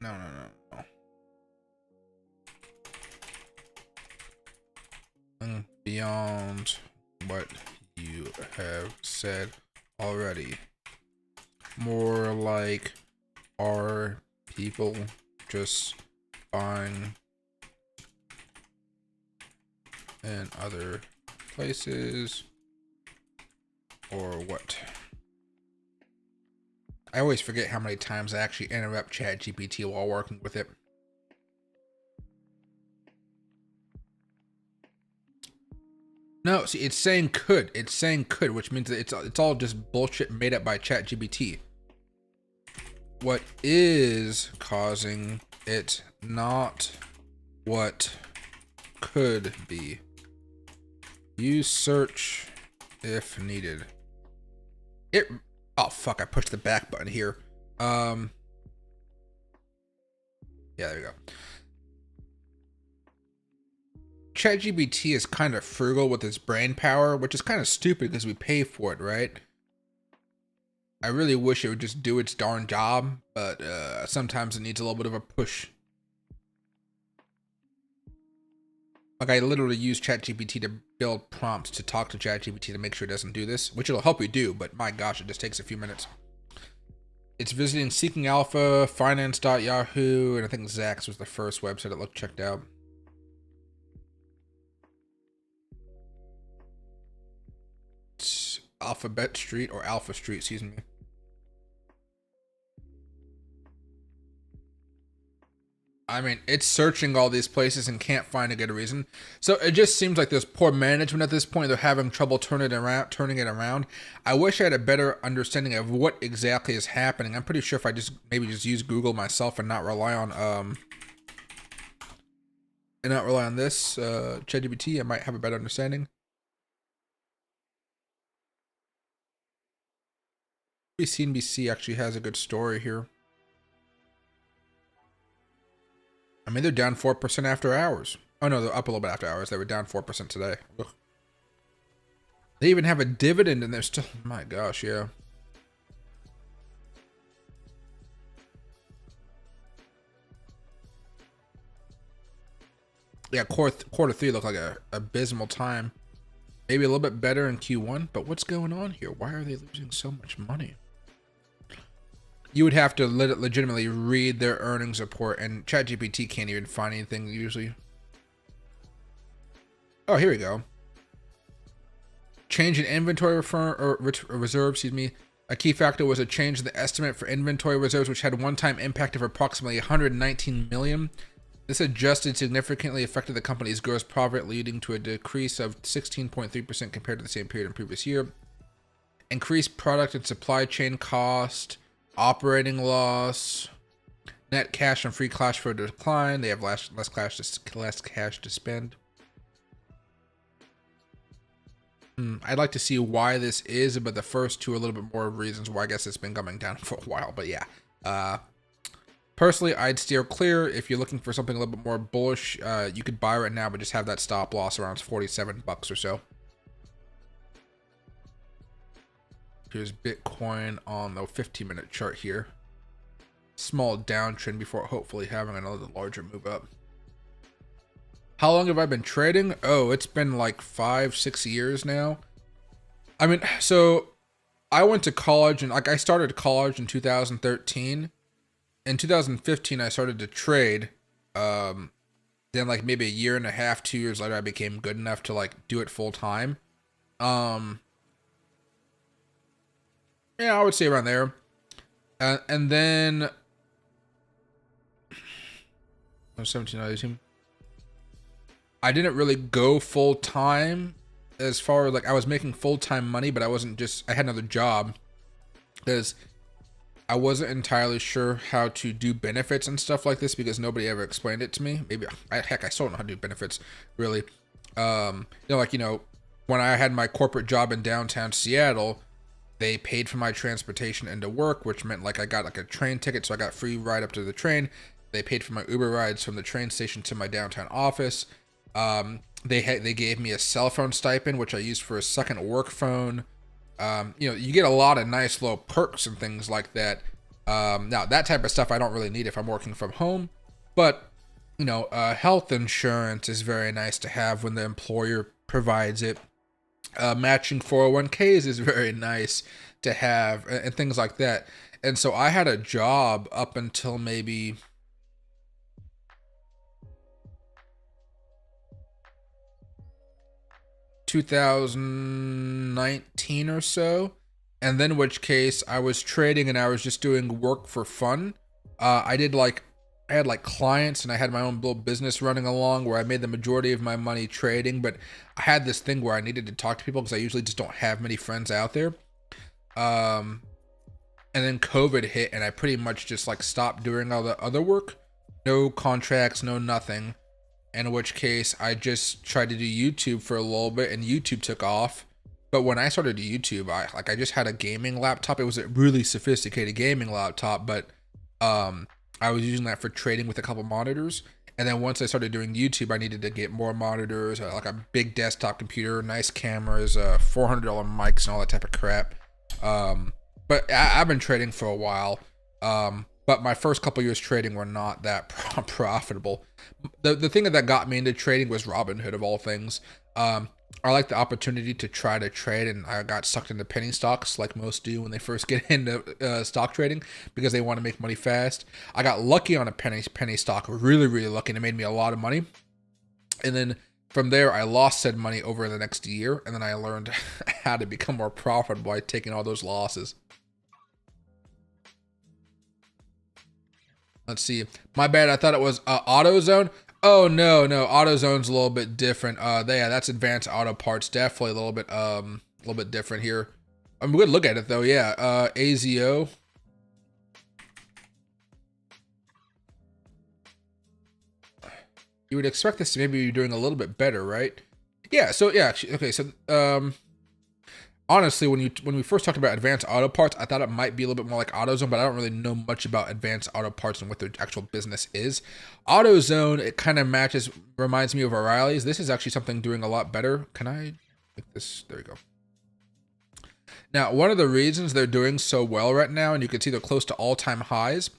No. Beyond what you have said already. More like, are people just buying in other places or what? I always forget how many times I actually interrupt ChatGPT while working with it. No, see, it's saying could. It's saying could, which means that it's all just bullshit made up by ChatGPT. What is causing it not what could be? Use search if needed. Oh fuck, I pushed the back button here. Yeah, there we go. ChatGPT is kind of frugal with its brain power, which is kind of stupid because we pay for it, right? I really wish it would just do its darn job, but sometimes it needs a little bit of a push. Like, I literally use ChatGPT to build prompts to talk to ChatGPT to make sure it doesn't do this, which it'll help you do, but my gosh, it just takes a few minutes. It's visiting Seeking Alpha, Finance.Yahoo, and I think Zacks was the first website it looked checked out. It's Alphabet Street, or Alpha Street, excuse me. I mean, it's searching all these places and can't find a good reason. So it just seems like there's poor management at this point. They're having trouble turning it around. I wish I had a better understanding of what exactly is happening. I'm pretty sure if I maybe just use Google myself and not rely on this ChatGPT, I might have a better understanding. CNBC actually has a good story here. I mean, they're down 4% after hours. Oh no, they're up a little bit after hours. They were down 4% today. Ugh. They even have a dividend and they're still, my gosh, yeah. Yeah, quarter three looked like a abysmal time. Maybe a little bit better in Q1, but what's going on here? Why are they losing so much money? You would have to legitimately read their earnings report, and ChatGPT can't even find anything usually. Oh, here we go. Change in inventory reserve, excuse me. A key factor was a change in the estimate for inventory reserves, which had a one-time impact of approximately 119 million. This adjusted significantly affected the company's gross profit, leading to a decrease of 16.3% compared to the same period in previous year. Increased product and supply chain cost, operating loss, net cash and free cash flow decline. They have less cash to spend. I'd like to see why this is, but the first two are a little bit more reasons why I guess it's been coming down for a while. But yeah, personally, I'd steer clear. If you're looking for something a little bit more bullish, you could buy right now, but just have that stop loss around $47 or so. Here's Bitcoin on the 15-minute chart here. Small downtrend before hopefully having another larger move up. How long have I been trading? Oh, it's been like 5-6 years now. I mean, so I went to college and like I started college in 2013. In 2015, I started to trade. Then like maybe a year and a half, 2 years later, I became good enough to like do it full time. Um, yeah, I would say around there. And then 17, 18. I didn't really go full time as far as like I was making full time money, but I wasn't just, I had another job because I wasn't entirely sure how to do benefits and stuff like this because nobody ever explained it to me. Maybe, heck, I still don't know how to do benefits really. When I had my corporate job in downtown Seattle, they paid for my transportation into work, which meant like I got like a train ticket, so I got free ride up to the train. They paid for my Uber rides from the train station to my downtown office. They gave me a cell phone stipend, which I used for a second work phone. You get a lot of nice little perks and things like that. Now that type of stuff I don't really need if I'm working from home, but health insurance is very nice to have when the employer provides it. Matching 401ks is very nice to have and things like that. And so I had a job up until maybe 2019 or so, and then in which case I was trading and I was just doing work for fun. I had like clients and I had my own little business running along where I made the majority of my money trading, but I had this thing where I needed to talk to people because I usually just don't have many friends out there. And then COVID hit and I pretty much just like stopped doing all the other work. No contracts, no nothing. In which case I just tried to do YouTube for a little bit and YouTube took off. But when I started YouTube, I just had a gaming laptop. It was a really sophisticated gaming laptop, but I was using that for trading with a couple monitors. And then once I started doing YouTube, I needed to get more monitors, like a big desktop computer, nice cameras, $400 mics and all that type of crap. But I've been trading for a while. But my first couple years trading were not that profitable. The thing that got me into trading was Robinhood of all things. I like the opportunity to try to trade, and I got sucked into penny stocks like most do when they first get into stock trading because they want to make money fast. I got lucky on a penny stock, really, really lucky, and it made me a lot of money. And then from there, I lost said money over the next year, and then I learned how to become more profitable by taking all those losses. Let's see. My bad. I thought it was AutoZone. Oh no, AutoZone's a little bit different. That's Advanced Auto Parts. Definitely a little bit different here. I'm good. Look at it though. Yeah. AZO. You would expect this to maybe be doing a little bit better, right? Yeah. So yeah. Actually, okay. So honestly, when we first talked about Advanced Auto Parts, I thought it might be a little bit more like AutoZone, but I don't really know much about Advanced Auto Parts and what their actual business is. AutoZone, it kind of reminds me of O'Reilly's. This is actually something doing a lot better. Can I make this? There we go. Now, one of the reasons they're doing so well right now, and you can see they're close to all-time highs,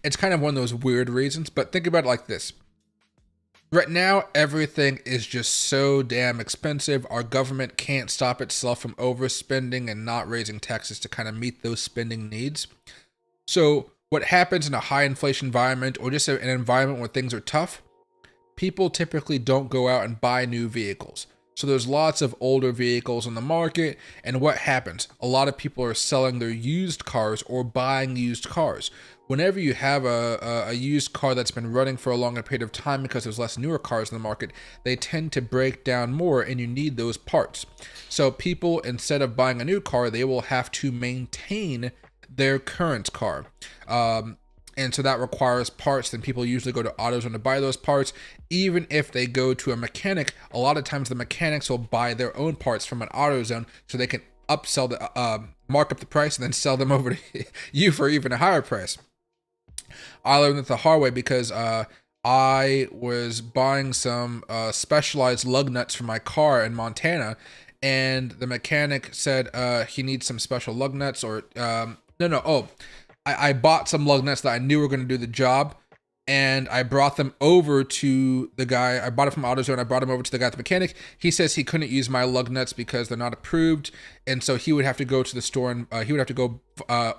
it's kind of one of those weird reasons, but think about it like this. Right now, everything is just so damn expensive. Our government can't stop itself from overspending and not raising taxes to kind of meet those spending needs. So what happens in a high inflation environment or just an environment where things are tough, people typically don't go out and buy new vehicles. So there's lots of older vehicles on the market, and what happens? A lot of people are selling their used cars or buying used cars. Whenever you have a used car that's been running for a longer period of time because there's less newer cars in the market, they tend to break down more and you need those parts. So people, instead of buying a new car, they will have to maintain their current car. And so that requires parts. Then people usually go to AutoZone to buy those parts. Even if they go to a mechanic, a lot of times the mechanics will buy their own parts from an AutoZone so they can upsell mark up the price and then sell them over to you for even a higher price. I learned it the hard way because I was buying some specialized lug nuts for my car in Montana, and the mechanic said he needs some special lug nuts, or I bought some lug nuts that I knew were going to do the job, and I brought them over to the guy. I bought it from AutoZone. I brought him over to the guy at the mechanic. He says he couldn't use my lug nuts because they're not approved, and so he would have to go to the store and he would have to go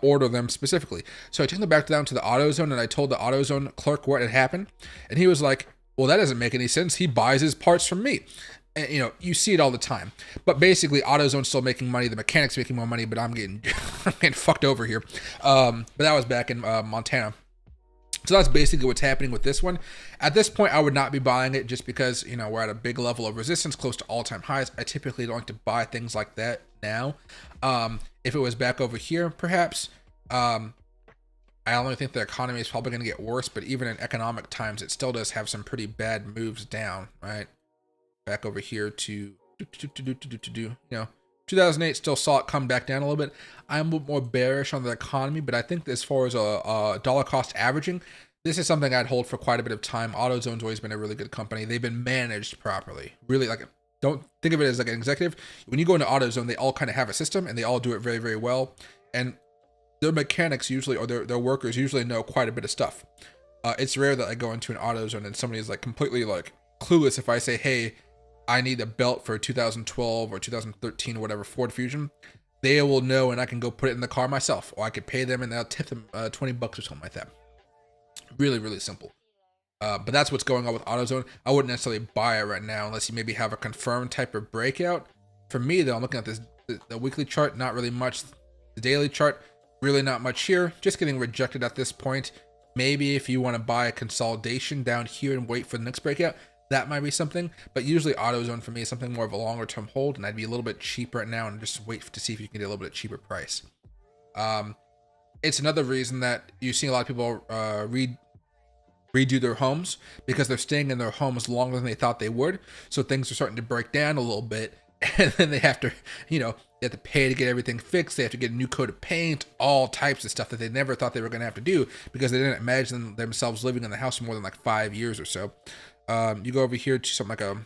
order them specifically. So I took them back down to the AutoZone, and I told the AutoZone clerk what had happened, and he was like, "Well, that doesn't make any sense. He buys his parts from me." And, you know, you see it all the time. But basically, AutoZone's still making money. The mechanic's making more money, but I'm getting I'm getting fucked over here. But that was back in Montana. So that's basically what's happening with this one. At this point, I would not be buying it just because, you know, we're at a big level of resistance, close to all-time highs. I typically don't like to buy things like that now. If it was back over here, perhaps, I only think the economy is probably going to get worse, but even in economic times, it still does have some pretty bad moves down, right? Back over here to, you know, 2008 still saw it come back down a little bit. I'm a bit more bearish on the economy, but I think as far as a dollar cost averaging, this is something I'd hold for quite a bit of time. AutoZone's always been a really good company. They've been managed properly. Really, like, don't think of it as like an executive. When you go into AutoZone, they all kind of have a system and they all do it very, very well. And their mechanics usually, or their workers usually know quite a bit of stuff. It's rare that I go into an AutoZone and somebody is like completely like clueless if I say, hey, I need a belt for 2012 or 2013 or whatever Ford Fusion. They will know and I can go put it in the car myself, or I could pay them and they'll tip them $20 or something like that. Really, really simple. But that's what's going on with AutoZone. I wouldn't necessarily buy it right now unless you maybe have a confirmed type of breakout. For me though, I'm looking at this, the weekly chart, not really much. The daily chart, really not much here. Just getting rejected at this point. Maybe if you want to buy a consolidation down here and wait for the next breakout, that might be something, but usually AutoZone for me is something more of a longer term hold, and I'd be a little bit cheap right now and just wait to see if you can get a little bit cheaper price. It's another reason that you see a lot of people redo their homes because they're staying in their homes longer than they thought they would. So things are starting to break down a little bit, and then they have to, you know, they have to pay to get everything fixed. They have to get a new coat of paint, all types of stuff that they never thought they were going to have to do because they didn't imagine themselves living in the house for more than like 5 years or so. You go over here to something like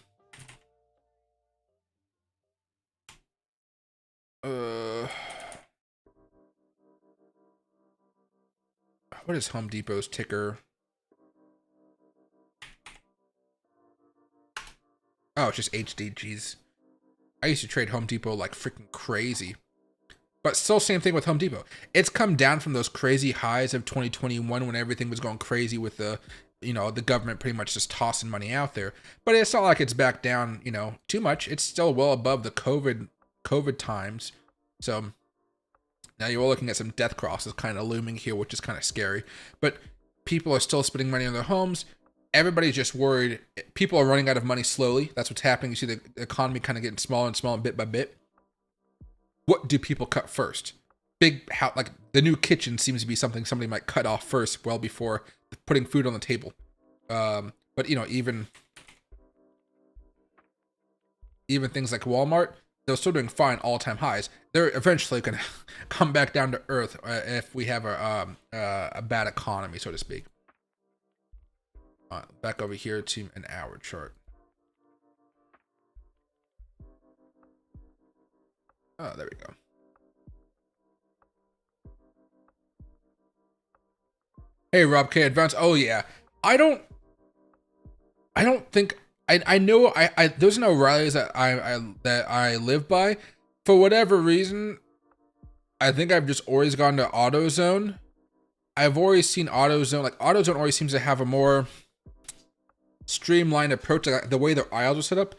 what is Home Depot's ticker? Oh, it's just HDGs. I used to trade Home Depot like freaking crazy. But still same thing with Home Depot. It's come down from those crazy highs of 2021 when everything was going crazy with the, you know, the government pretty much just tossing money out there. But it's not like it's back down, you know, too much. It's still well above the COVID times. So now you're looking at some death crosses kind of looming here, which is kind of scary. But people are still spending money on their homes. Everybody's just worried. People are running out of money slowly. That's what's happening. You see the economy kind of getting smaller and smaller bit by bit. What do people cut first? Big house, like the new kitchen seems to be something somebody might cut off first, well before putting food on the table. But you know, even things like Walmart, they're still doing fine, all-time highs. They're eventually going to come back down to earth if we have a bad economy, so to speak. Back over here to an hour chart. Oh, there we go. Hey, Rob K. Advance. Oh, yeah. I don't think... I know there's no O'Reilly's that I live by. For whatever reason, I think I've just always gone to AutoZone. I've always seen AutoZone. Like, AutoZone always seems to have a more streamlined approach. Like, the way their aisles are set up.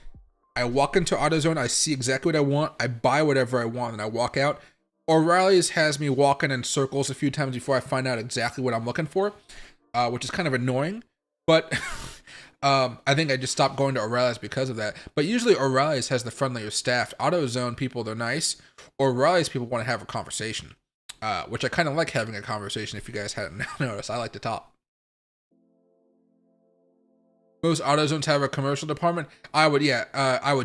I walk into AutoZone, I see exactly what I want, I buy whatever I want, and I walk out. O'Reilly's has me walking in circles a few times before I find out exactly what I'm looking for, which is kind of annoying. But I think I just stopped going to O'Reilly's because of that. But usually O'Reilly's has the friendlier staff. AutoZone people, they're nice. O'Reilly's people want to have a conversation, which I kind of like having a conversation. If you guys hadn't noticed, I like to talk. Most AutoZones have a commercial department. I would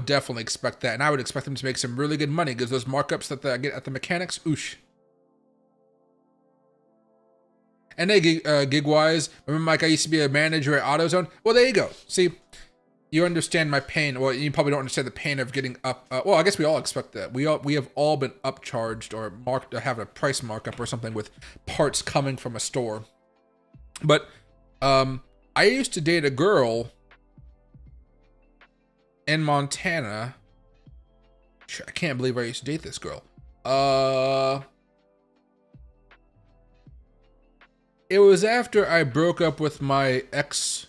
definitely expect that. And I would expect them to make some really good money because those markups that I get at the mechanics, oosh. And hey, Gigwise, remember, Mike, I used to be a manager at AutoZone? Well, there you go. See, you understand my pain. Well, you probably don't understand the pain of getting up. Well, I guess we all expect that. We have all been upcharged or marked, having a price markup or something with parts coming from a store. But I used to date a girl in Montana. I can't believe I used to date this girl. It was after I broke up with my ex,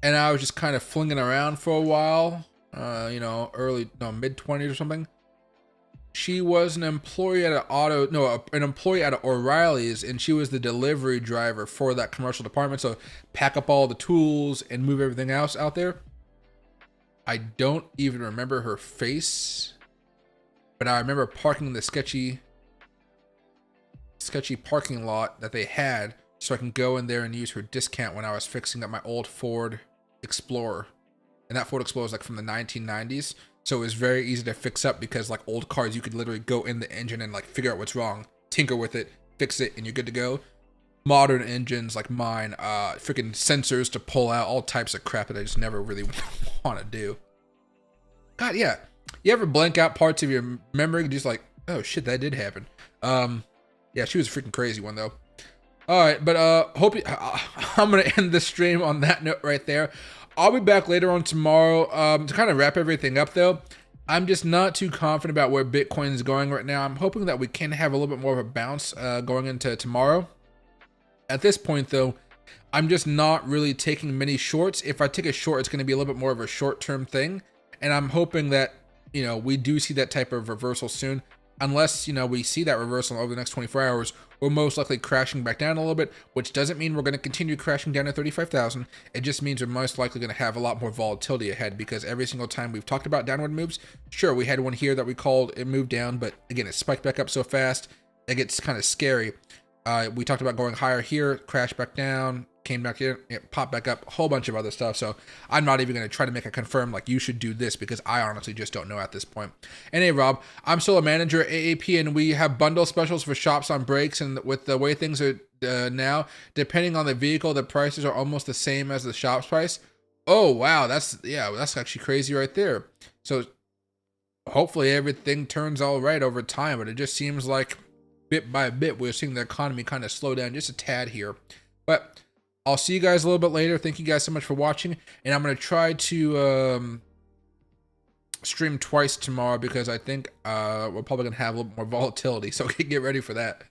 and I was just kind of flinging around for a while. Mid-20s or something. She was an employee at an employee at O'Reilly's, and she was the delivery driver for that commercial department. So pack up all the tools and move everything else out there. I don't even remember her face, but I remember parking in the sketchy parking lot that they had, so I can go in there and use her discount when I was fixing up my old Ford Explorer. And that Ford Explorer was like from the 1990s. So it was very easy to fix up because like old cars, you could literally go in the engine and like figure out what's wrong, tinker with it, fix it, and you're good to go. Modern engines like mine, freaking sensors to pull out, all types of crap that I just never really want to do. God, yeah. You ever blank out parts of your memory just like, oh shit, that did happen. Yeah, she was a freaking crazy one though. All right, but I'm gonna end the stream on that note right there. I'll be back later on tomorrow to kind of wrap everything up though. I'm just not too confident about where Bitcoin is going right now. I'm hoping that we can have a little bit more of a bounce going into tomorrow. At this point though, I'm just not really taking many shorts. If I take a short, it's going to be a little bit more of a short-term thing. And I'm hoping that, we do see that type of reversal soon. Unless, we see that reversal over the next 24 hours, we're most likely crashing back down a little bit, which doesn't mean we're going to continue crashing down to 35,000. It just means we're most likely going to have a lot more volatility ahead, because every single time we've talked about downward moves, sure, we had one here that we called it moved down, but again, it spiked back up so fast, it gets kind of scary. We talked about going higher here, crashed back down, came back in, it popped back up, a whole bunch of other stuff. So I'm not even going to try to make a confirm like you should do this, because I honestly just don't know at this point. And hey, Rob, I'm still a manager at AAP, and we have bundle specials for shops on breaks. And with the way things are now, depending on the vehicle, the prices are almost the same as the shop's price. Oh, wow. That's actually crazy right there. So hopefully everything turns all right over time, but it just seems like bit by bit, we're seeing the economy kind of slow down just a tad here. But I'll see you guys a little bit later. Thank you guys so much for watching. And I'm going to try to stream twice tomorrow, because I think we're probably going to have a little more volatility. So get ready for that.